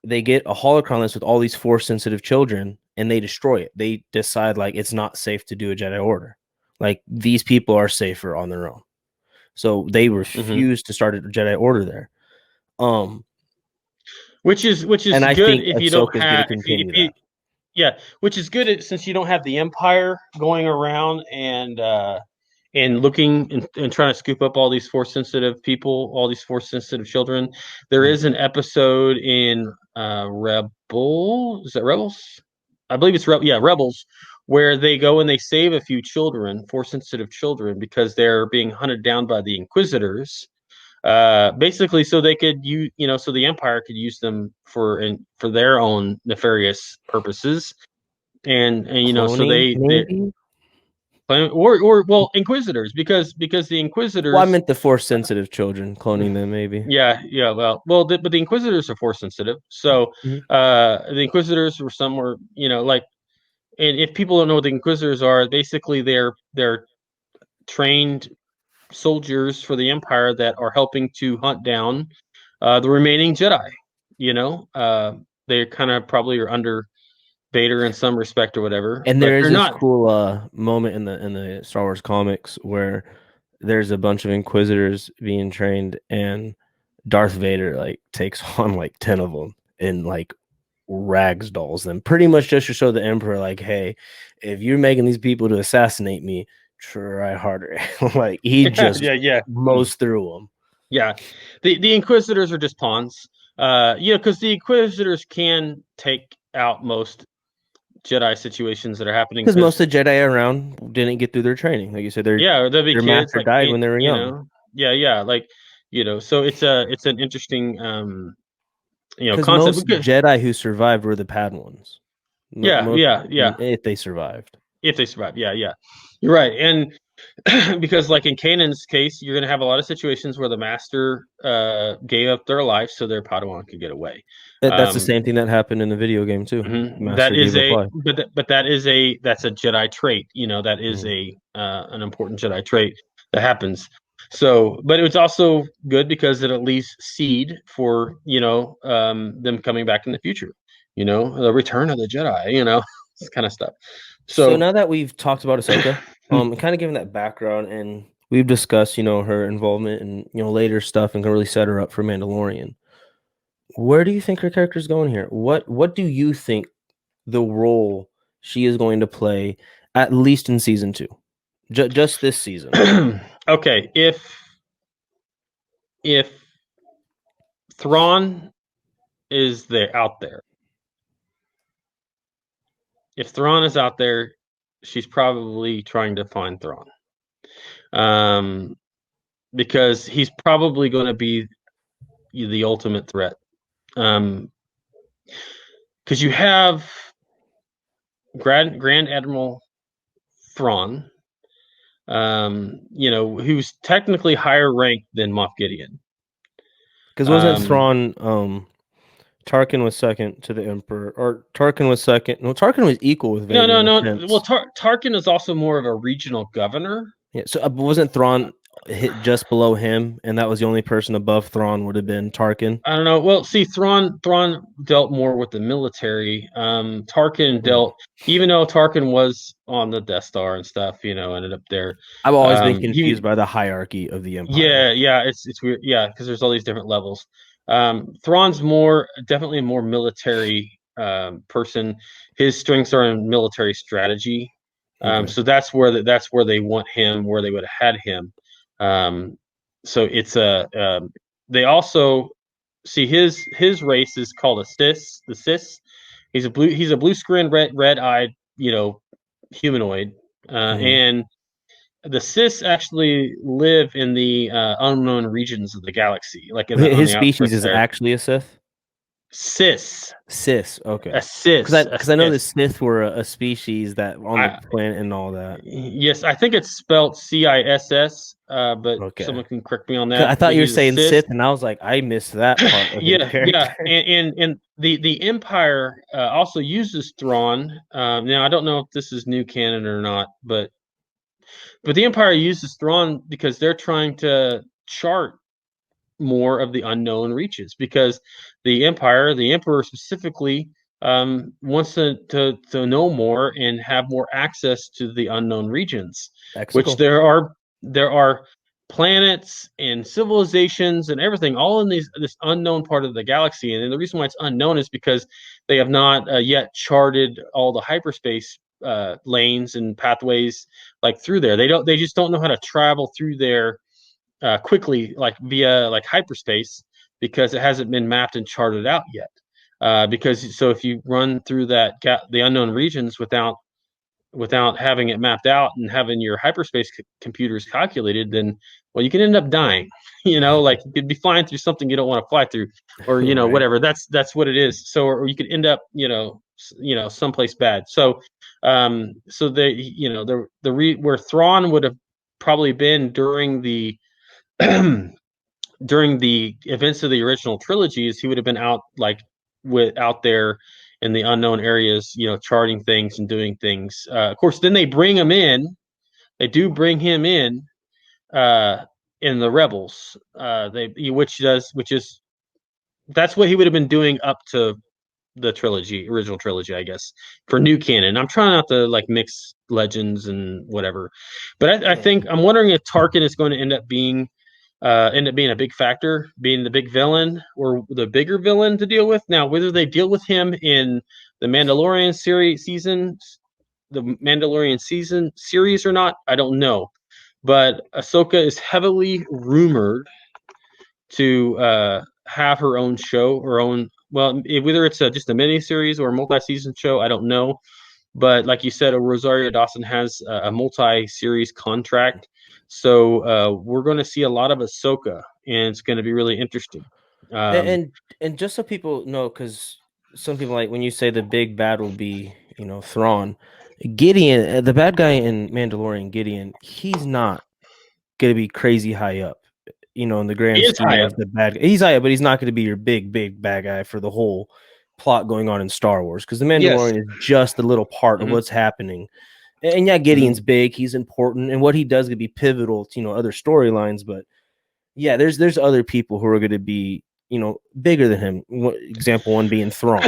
A: They get a holocron list with all these force sensitive children, and they destroy it. They decide like it's not safe to do a Jedi Order. Like these people are safer on their own, so they
B: hmm
A: refuse to start a Jedi Order there. Um,
B: which
A: and
B: is
A: I
B: good
A: think
B: if you don't
A: Ahsoka is going to
B: have if
A: continue
B: you
A: that.
B: yeah, which is good since you don't have the Empire going around and looking and trying to scoop up all these force sensitive people, all these force sensitive children. There
A: Mm.
B: is an episode in Rebel. Is that Rebels? I believe it's Rebels, where they go and they save a few children, force sensitive children, because they're being hunted down by the Inquisitors. Basically, so they could so the Empire could use them for their own nefarious purposes, and so
A: Cloning,
B: they
A: maybe.
B: or well, Inquisitors, because the
A: Well, I
B: Inquisitors,
A: meant the force sensitive children, cloning them, maybe.
B: yeah, but the Inquisitors are force sensitive, so
A: Mhm.
B: the Inquisitors were somewhere, like, and if people don't know what the Inquisitors are, basically they're trained soldiers for the Empire that are helping to hunt down the remaining Jedi. You know, they kind of probably are under Vader in some respect or whatever,
A: And
B: but
A: there is
B: they're
A: this
B: not.
A: cool moment in the Star Wars comics where there's a bunch of Inquisitors being trained, and Darth Vader like takes on like 10 of them and like rags dolls them, pretty much just to show the Emperor, like, hey, if you're making these people to assassinate me, try harder. Like he
B: Yeah,
A: just
B: yeah, yeah,
A: mows through them.
B: yeah. The Inquisitors are just pawns. Because the Inquisitors can take out most Jedi situations that are happening.
A: Because most
B: Because
A: of the Jedi around didn't get through their training. Like you said,
B: yeah, there'll be
A: their
B: kids
A: master
B: like
A: died when they were young.
B: yeah, yeah, like so it's an interesting
A: Because
B: concept.
A: most Jedi who survived were the Padawans.
B: Yeah,
A: Most,
B: yeah, yeah.
A: if they survived.
B: If they survive, yeah, yeah, you're right. And because, like in Kanan's case, you're going to have a lot of situations where the master gave up their life so their Padawan could get away.
A: That's the
B: Um,
A: same thing that happened in the video game too.
B: that
A: Master
B: is
A: gave up life.
B: but that is that's a Jedi trait. That is
A: Mm.
B: an important Jedi trait that happens. So, but it was also good because it at least seed for them coming back in the future. The return of the Jedi. This kind of stuff.
A: So
B: So,
A: now that we've talked about Ahsoka, and kind of given that background, and we've discussed, her involvement and later stuff, and can really set her up for Mandalorian. Where do you think her character is going here? What do you think the role she is going to play, at least in season two, just this season?
B: okay, if Thrawn is there out there, if Thrawn is out there, she's probably trying to find Thrawn. Um, because he's probably going to be the ultimate threat. Because you have Grand Admiral Thrawn, who's technically higher ranked than Moff Gideon.
A: Because wasn't
B: Um,
A: Thrawn Tarkin was second to the Emperor, or Tarkin was second. No, Tarkin was equal with
B: No,
A: Vader
B: no,
A: in a
B: no. Well,
A: sense.
B: Tarkin is also more of a regional governor.
A: Yeah, so wasn't Thrawn hit just below him, and that was the only person above Thrawn would have been Tarkin.
B: I don't know. Well, see, Thrawn dealt more with the military. Tarkin
A: Hmm.
B: dealt, even though Tarkin was on the Death Star and stuff, ended up there.
A: I've always been confused
B: He,
A: by the hierarchy of the Empire.
B: yeah, it's weird. Yeah, because there's all these different levels. Thrawn's more definitely a more military person. His strengths are in military strategy.
A: Okay.
B: So that's where they want him, where they would have had him. Um, so it's a they also see his race is called a cis. The cis. He's a blue screen red eyed humanoid,
A: Hmm.
B: and the Cis actually live in the unknown regions of the galaxy, like on
A: His
B: the
A: species
B: outskirts
A: is
B: there.
A: actually a Sith.
B: Cis,
A: Sith. Okay.
B: a
A: Because I
B: cis, a
A: because I know the
B: cis.
A: Sith were a species that on the
B: I
A: planet and all that.
B: yes, I think it's spelled CISS, but
A: Okay.
B: someone can correct me on
A: 'Cause I
B: that.
A: thought
B: But
A: you were
B: he's a
A: saying
B: cis.
A: Sith, and I was like, I missed that part of his
B: Yeah, yeah,
A: character.
B: and the Empire also uses Thrawn. Now I don't know if this is new canon or not, but the Empire uses Thrawn because they're trying to chart more of the unknown reaches because the emperor specifically, wants to know more and have more access to the unknown regions, which
A: Mexico.
B: there are planets and civilizations and everything all in this unknown part of the galaxy. And the reason why it's unknown is because they have not yet charted all the hyperspace lanes and pathways like through there. They just don't know how to travel through there quickly, like via like hyperspace, because it hasn't been mapped and charted out yet. Because so if you run through the unknown regions without having it mapped out and having your hyperspace computers calculated, then well, you can end up dying. Like you could be flying through something you don't want to fly through, or
A: Right.
B: whatever. That's what it is. So, or you could end up, someplace bad. So where Thrawn would have probably been during the events of the original trilogies, he would have been out there in the unknown areas, charting things and doing things. Of course, then they bring him in. They do bring him uh, in the Rebels. Which is that's what he would have been doing up to the original trilogy, I guess, for new canon. I'm trying not to like mix legends and whatever, but I
A: Yeah.
B: think I'm wondering if Tarkin is going to end up being a big factor, being the big villain or the bigger villain to deal with. Now, whether they deal with him in the Mandalorian series or not, I don't know. But Ahsoka is heavily rumored to have her own show, her own. Well, whether it's just a mini series or a multi-season show, I don't know. But like you said, Rosario Dawson has a multi-series contract, so we're going to see a lot of Ahsoka, and it's going to be really interesting.
A: And
B: Um,
A: and, and just so people know, because some people like when you say the big bad will be, Thrawn, Gideon, the bad guy in Mandalorian, Gideon, he's not gonna be crazy high up, in the
B: he
A: grand
B: is
A: scheme
B: high up.
A: of the bad guy. He's high up, but he's not gonna be your big bad guy for the whole plot going on in Star Wars. Because the
B: Yes.
A: Mandalorian is just a little part of
B: Hmm.
A: what's happening. And yeah,
B: Hmm.
A: Gideon's big, he's important, and what he does could be pivotal to, other storylines, but yeah, there's other people who are going to be, bigger than him. Example one being Thrawn,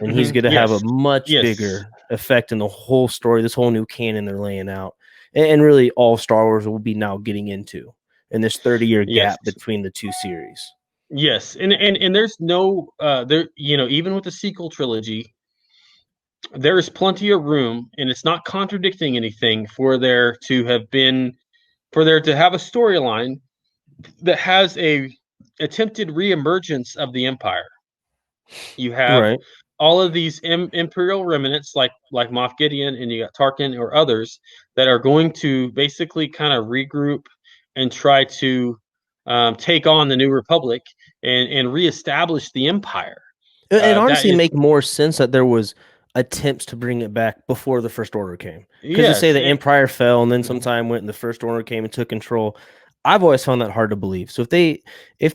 A: and he's
B: Hmm.
A: going to have a
B: Yes.
A: much
B: Yes.
A: bigger effect in the whole story, this whole new canon they're laying out, and really all Star Wars will be now getting into in this 30-year
B: Yes.
A: gap between the two series.
B: Yes. And there's no there. Even with the sequel trilogy, there is plenty of room, and it's not contradicting anything for there to have a storyline that has a attempted reemergence of the empire. You have
A: Right.
B: all of these imperial remnants like Moff Gideon, and you got Tarkin or others that are going to basically kind of regroup and try to take on the new republic and reestablish the empire.
A: It
B: That
A: honestly
B: is
A: make more sense that there was attempts to bring it back before the First Order came. Because to say
B: yes.
A: the Empire fell and then
B: Mhm.
A: sometime went and the First Order came and took control, I've always found that hard to believe. So if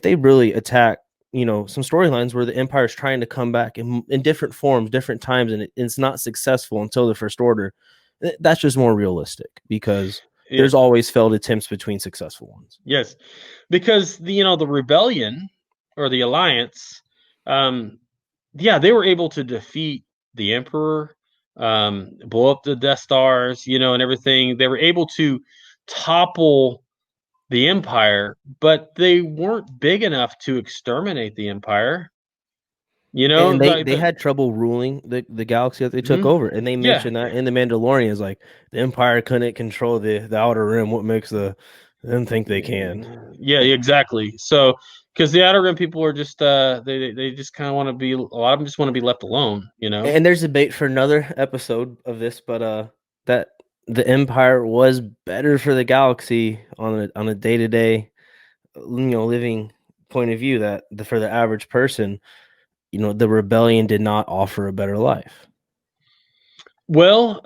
A: they really attack some storylines where the Empire is trying to come back in different forms, different times, and it's not successful until the First Order. That's just more realistic because
B: Yeah.
A: there's always failed attempts between successful ones.
B: Yes, because the rebellion or the alliance, um, yeah, they were able to defeat the Emperor, blow up the Death Stars, and everything. They were able to topple the Empire, but they weren't big enough to exterminate the Empire.
A: And they
B: Like
A: they had trouble ruling the galaxy that they took
B: mhm.
A: over, and they
B: Yeah,
A: mentioned that in the Mandalorian is like the Empire couldn't control the outer rim. What makes them think they can?
B: yeah, exactly. So, because the Outer Rim people are just they just kind of want to be, a lot of them just want to be left alone.
A: And there's debate for another episode of this, but that the Empire was better for the galaxy on a day to day, living point of view. That for the average person, the rebellion did not offer a better life.
B: Well,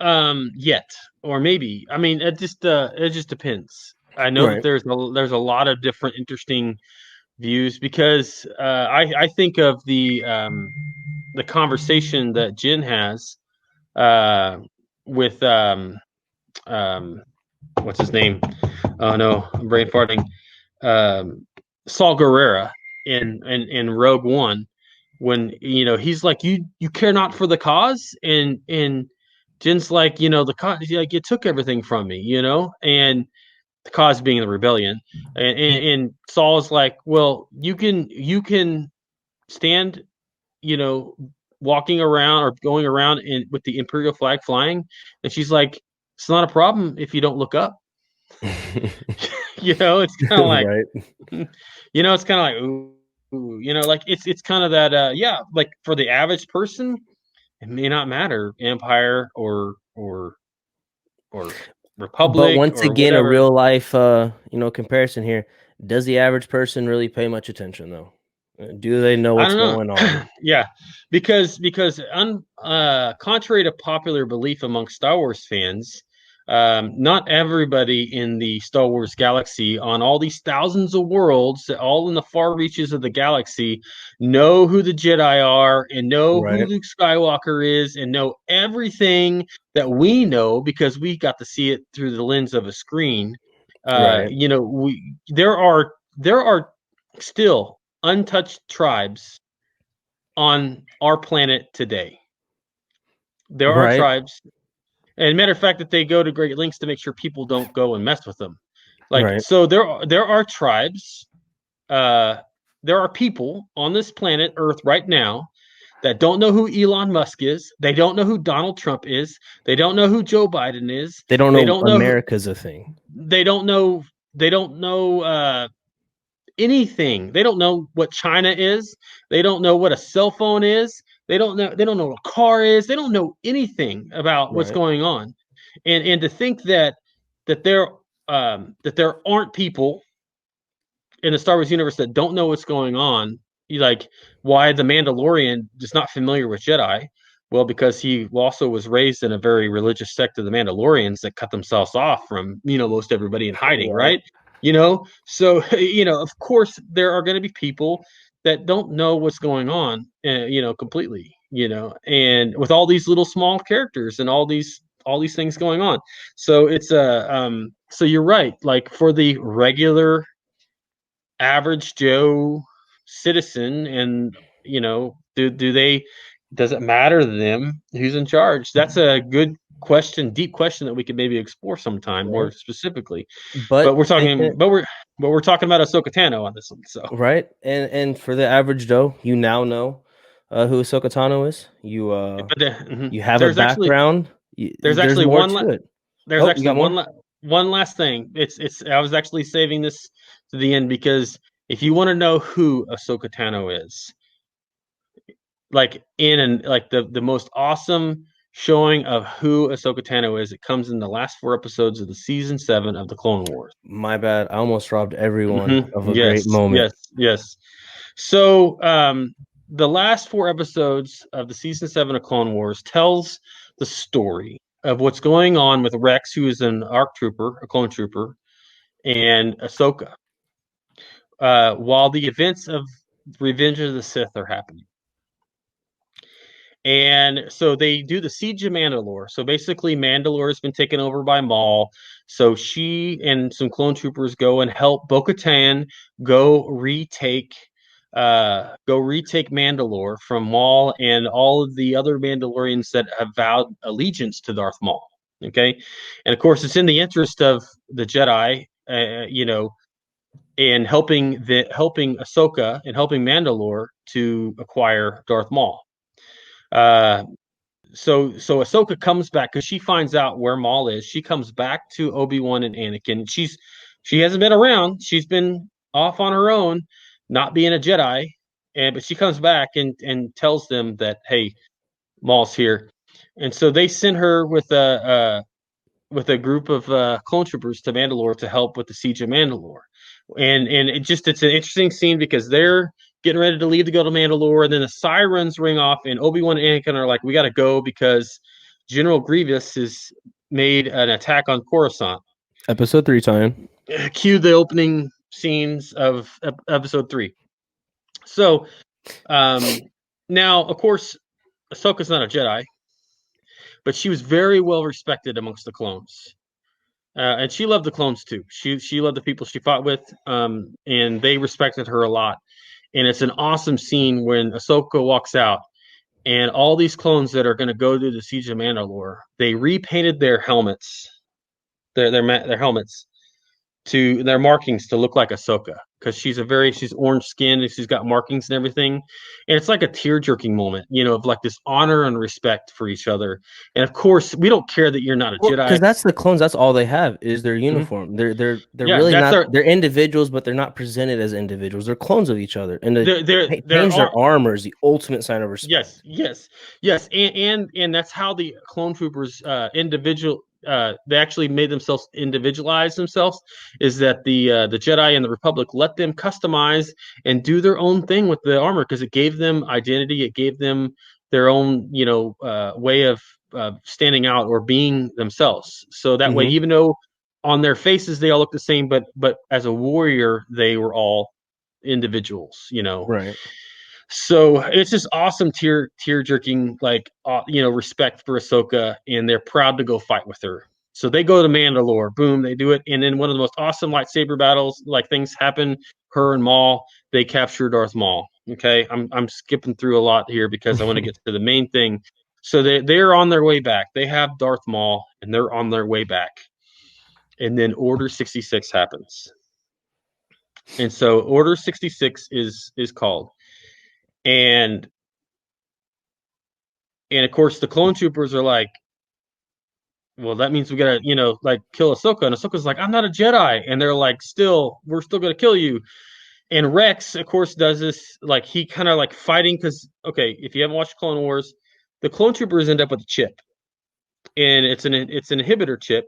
B: yet or maybe. I mean, it just depends. I know that
A: Right.
B: there's a lot of different interesting views because I think of the conversation that Jin has uh, with um, what's his name? Oh no, I'm brain farting. Um, Saul Guerrera in Rogue One, when he's like, you care not for the cause, and Jin's like, the cause, like, it took everything from me, and the cause being the rebellion, and Saul is like, well, you can stand, you know, walking around or going around with the Imperial flag flying, and she's like, it's not a problem if you don't look up. It's kind of like,
A: Right.
B: it's kind of like, ooh, like it's kind of that, yeah, like for the average person, it may not matter empire or
A: But
B: republic
A: once
B: or
A: again, a
B: whatever.
A: real life, comparison here. Does the average person really pay much attention though? Do they know
B: I
A: what's
B: don't
A: going
B: know.
A: on?
B: Yeah, because contrary to popular belief among Star Wars fans, not everybody in the Star Wars galaxy, on all these thousands of worlds, all in the far reaches of the galaxy, know who the Jedi are and know who
A: Right.
B: Luke Skywalker is and know everything that we know because we got to see it through the lens of a screen.
A: Right.
B: There are still untouched tribes on our planet today. There are
A: Right.
B: tribes, and matter of fact, that they go to great lengths to make sure people don't go and mess with them. Like,
A: Right.
B: so there are tribes, uh, there are people on this planet Earth right now that don't know who Elon Musk is. They don't know who Donald Trump is. They don't know who Joe Biden is.
A: They don't
B: They
A: know
B: don't know.
A: America's a thing.
B: They don't know. They don't know anything. They don't know what China is. They don't know what a cell phone is. They don't know. They don't know what a car is. They don't know anything about what's
A: Right.
B: going on. And to think that there that there aren't people in the Star Wars universe that don't know what's going on. You like, why the Mandalorian is not familiar with Jedi? Well, because he also was raised in a very religious sect of the Mandalorians that cut themselves off from most everybody in hiding,
A: Right.
B: right? So of course there are going to be people that don't know what's going on, completely, and with all these little small characters and all these things going on. So it's so you're right. Like for the regular average Joe citizen, and do they, does it matter to them who's in charge? That's a good question, deep question that we could maybe explore sometime more
A: Right.
B: specifically. But
A: But
B: we're
A: thinking
B: talking, but we're talking about Ahsoka Tano on this one. So,
A: right, and for the average Joe, you now know who Ahsoka Tano is.
B: but
A: You have a
B: there's actually
A: background.
B: there's
A: There's
B: actually
A: more
B: one
A: to it.
B: there's
A: Oh, you
B: actually
A: got more?
B: one last thing. It's I was actually saving this to the end because if you want to know who Ahsoka Tano is, like in and like the most awesome showing of who Ahsoka Tano is, it comes in the last 4 episodes of the season 7 of the Clone Wars.
A: My bad. I almost robbed everyone of a great
B: Yes,
A: moment.
B: yes, yes. So the last 4 episodes of the season 7 of Clone Wars tells the story of what's going on with Rex, who is an ARC trooper, a clone trooper, and Ahsoka. While the events of Revenge of the Sith are happening. And so they do the siege of Mandalore. So basically, Mandalore has been taken over by Maul. So she and some clone troopers go and help Bo-Katan go retake Mandalore from Maul and all of the other Mandalorians that have vowed allegiance to Darth Maul. Okay, and of course, it's in the interest of the Jedi, and helping Ahsoka and helping Mandalore to acquire Darth Maul. Uh, so Ahsoka comes back because she finds out where Maul is. She comes back to Obi-Wan and Anakin. She hasn't been around. She's been off on her own, not being a Jedi. But she comes back and tells them that, hey, Maul's here. And so they send her with a group of clone troopers to Mandalore to help with the siege of Mandalore. And it's an interesting scene because they're getting ready to leave to go to Mandalore, and then the sirens ring off, and Obi-Wan and Anakin are like, "We got to go because General Grievous has made an attack on Coruscant."
A: Episode 3 time.
B: Cue the opening scenes of Episode 3. So now, of course, Ahsoka's not a Jedi, but she was very well respected amongst the clones. And she loved the clones too. She loved the people she fought with, and they respected her a lot. And it's an awesome scene when Ahsoka walks out, and all these clones that are going to go to the siege of Mandalore, they repainted their helmets, their helmets to their markings to look like Ahsoka because she's orange skinned and she's got markings and everything, and it's like a tear jerking moment, of like this honor and respect for each other. And of course, we don't care that you're not a
A: Well,
B: Jedi.
A: because that's the clones. That's all they have is their
B: Mhm.
A: uniform. They're
B: Yeah,
A: really
B: that's
A: not.
B: their
A: They're individuals, but they're not presented as individuals. They're clones of each other, and the
B: they're
A: change
B: all.
A: their armor is the ultimate sign of respect.
B: Yes, and that's how the clone troopers they actually made themselves individualize themselves. Is that the Jedi and the Republic let them customize and do their own thing with the armor because it gave them identity, it gave them their own way of standing out or being themselves. So that way,
A: Hmm.
B: even though on their faces they all look the same, but as a warrior they were all individuals.
A: Right.
B: So it's just awesome tear jerking respect for Ahsoka, and they're proud to go fight with her. So they go to Mandalore, boom, they do it, and then one of the most awesome lightsaber battles, like things happen. Her and Maul, they capture Darth Maul. Okay, I'm skipping through a lot here because I want to get to the main thing. So they're on their way back. They have Darth Maul, and they're on their way back, and then Order 66 happens, and so Order 66 is called, and And of course, the clone troopers are like, well, that means we gotta, kill Ahsoka. And Ahsoka's like, I'm not a Jedi. And they're like, we're still gonna kill you. And Rex, of course, does this, like, he kind of like fighting because, okay, if you haven't watched Clone Wars, the clone troopers end up with a chip, and it's an inhibitor chip.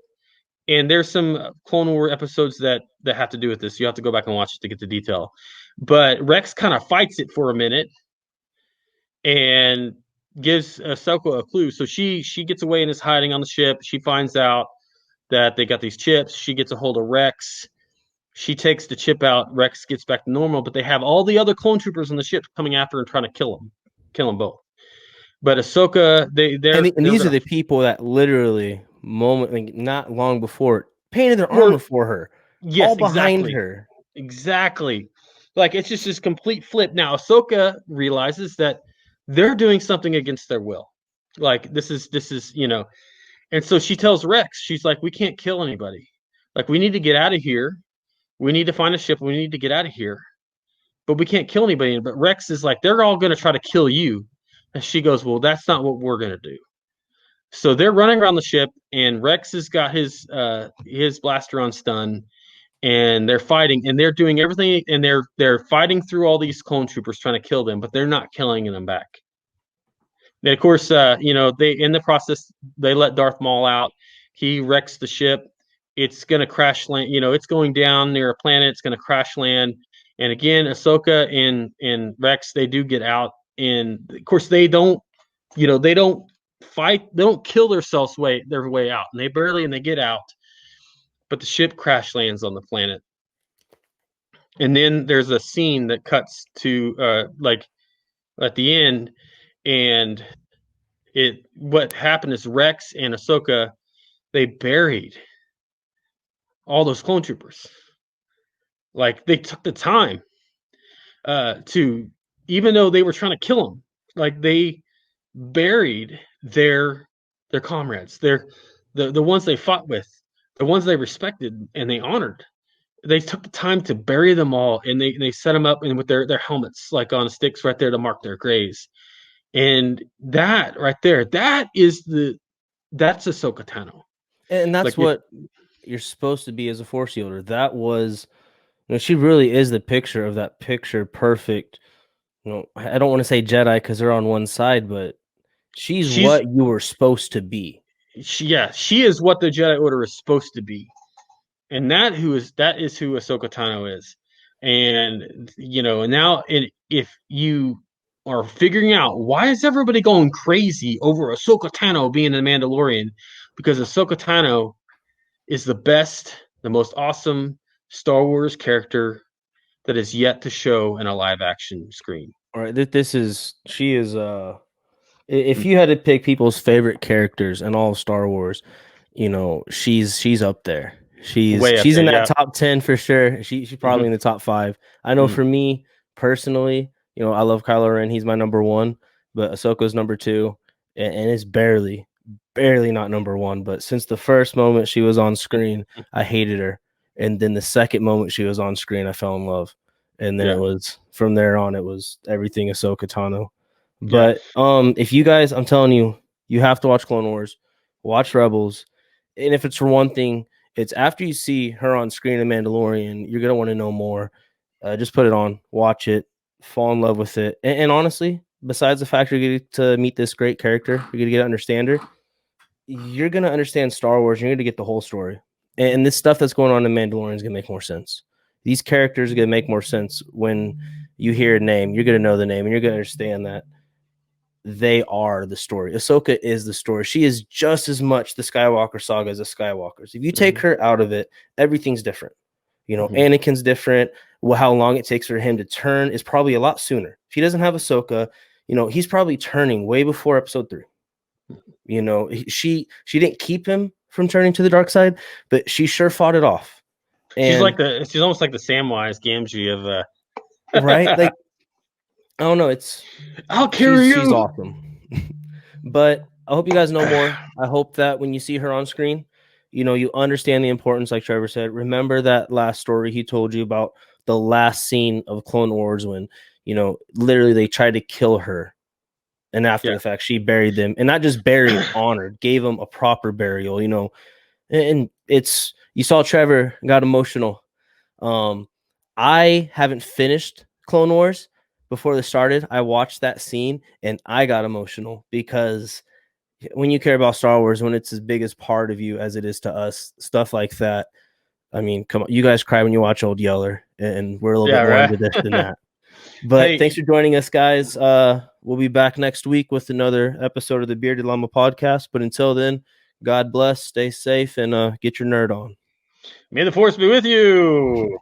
B: And there's some Clone War episodes that have to do with this. You have to go back and watch it to get the detail. But Rex kind of fights it for a minute, and gives Ahsoka a clue. So she gets away and is hiding on the ship. She finds out that they got these chips. She gets a hold of Rex. She takes the chip out. Rex gets back to normal, but they have all the other clone troopers on the ship coming after and trying to kill them both. But Ahsoka,
A: And
B: they're
A: these are
B: gonna
A: the people that literally like, not long before painted their armor
B: were
A: for her, all
B: yes,
A: behind
B: exactly,
A: her.
B: exactly. Like it's just this complete flip. Now Ahsoka realizes that they're doing something against their will. Like this is. And so she tells Rex, she's like, we can't kill anybody. Like, we need to get out of here. We need to find a ship. We need to get out of here. But we can't kill anybody. But Rex is like, they're all going to try to kill you. And she goes, well, that's not what we're going to do. So they're running around the ship, and Rex has got his blaster on stun, and they're fighting, and they're doing everything, and they're fighting through all these clone troopers trying to kill them, but they're not killing them back. And of course, they in the process they let Darth Maul out. He wrecks the ship. It's gonna crash land. It's going down near a planet. It's gonna crash land. And again, Ahsoka and Rex, they do get out. And of course, they don't fight. They don't kill themselves their way out. And they get out. But the ship crash lands on the planet. And then there's a scene that cuts to like at the end, and what happened is Rex and Ahsoka, they buried all those clone troopers. Like they took the time to, even though they were trying to kill them, like they buried their comrades, the ones they fought with, the ones they respected and they honored. They took the time to bury them all, and they set them up and with their helmets like on sticks right there to mark their graves. And that right there, that's Ahsoka Tano.
A: And that's
B: Like if
A: what you're supposed to be as a force wielder. That was, she really is the picture of that picture perfect. I don't want to say Jedi because they're on one side, but she's
B: she's
A: what you were supposed to be.
B: she is what the Jedi Order is supposed to be, and that is who Ahsoka Tano is. And now, if you are figuring out why is everybody going crazy over Ahsoka Tano being the Mandalorian, because Ahsoka Tano is the best, the most awesome Star Wars character that is yet to show in a live action screen.
A: All right, she is if you had to pick people's favorite characters in all of Star Wars, she's up there.
B: Way up
A: She's
B: there,
A: in that
B: yeah.
A: top 10 for sure. She's probably
B: Hmm.
A: in the top 5. I know
B: Hmm.
A: for me personally, I love Kylo Ren. He's my number 1, but Ahsoka's number 2, and it's barely not number 1. But since the first moment she was on screen, I hated her, and then the second moment she was on screen, I fell in love, and then it
B: Yeah,
A: was from there on. It was everything Ahsoka Tano.
B: yeah.
A: But if you guys, I'm telling you, you have to watch Clone Wars, watch Rebels, and if it's for one thing, it's after you see her on screen in Mandalorian, you're gonna want to know more. Just put it on, watch it, fall in love with it, and honestly, besides the fact you're getting to meet this great character, you're gonna get to understand her. You're gonna understand Star Wars. You're gonna get the whole story, and this stuff that's going on in Mandalorian is gonna make more sense. These characters are gonna make more sense when you hear a name. You're gonna know the name, and you're gonna understand that they are the story. Ahsoka is the story. She is just as much the Skywalker saga as the Skywalkers. If you take
B: Hmm.
A: her out of it, everything's different.
B: Hmm.
A: Anakin's different. Well, how long it takes for him to turn is probably a lot sooner. If he doesn't have Ahsoka, he's probably turning way before episode 3. She didn't keep him from turning to the dark side, but she sure fought it off. And
B: She's almost like the Samwise Gamgee of
A: right, like I don't know,
B: I'll
A: she's
B: carry
A: she's
B: you.
A: awesome. But I hope you guys know more. I hope that when you see her on screen, you understand the importance, like Trevor said. Remember that last story he told you about the last scene of Clone Wars when, literally they tried to kill her. And after
B: Yeah.
A: the fact, she buried them, and not just buried, honored, gave them a proper burial, and you saw Trevor got emotional. Um, I haven't finished Clone Wars before this started. I watched that scene and I got emotional because when you care about Star Wars, when it's as big as part of you as it is to us, stuff like that. I mean, come on, you guys cry when you watch Old Yeller, and we're a little
B: Yeah,
A: bit more
B: right.
A: into this than that. But
B: Hey,
A: thanks for joining us, guys. We'll be back next week with another episode of the Bearded Llama podcast. But until then, God bless, stay safe, and get your nerd on.
B: may the force be with you.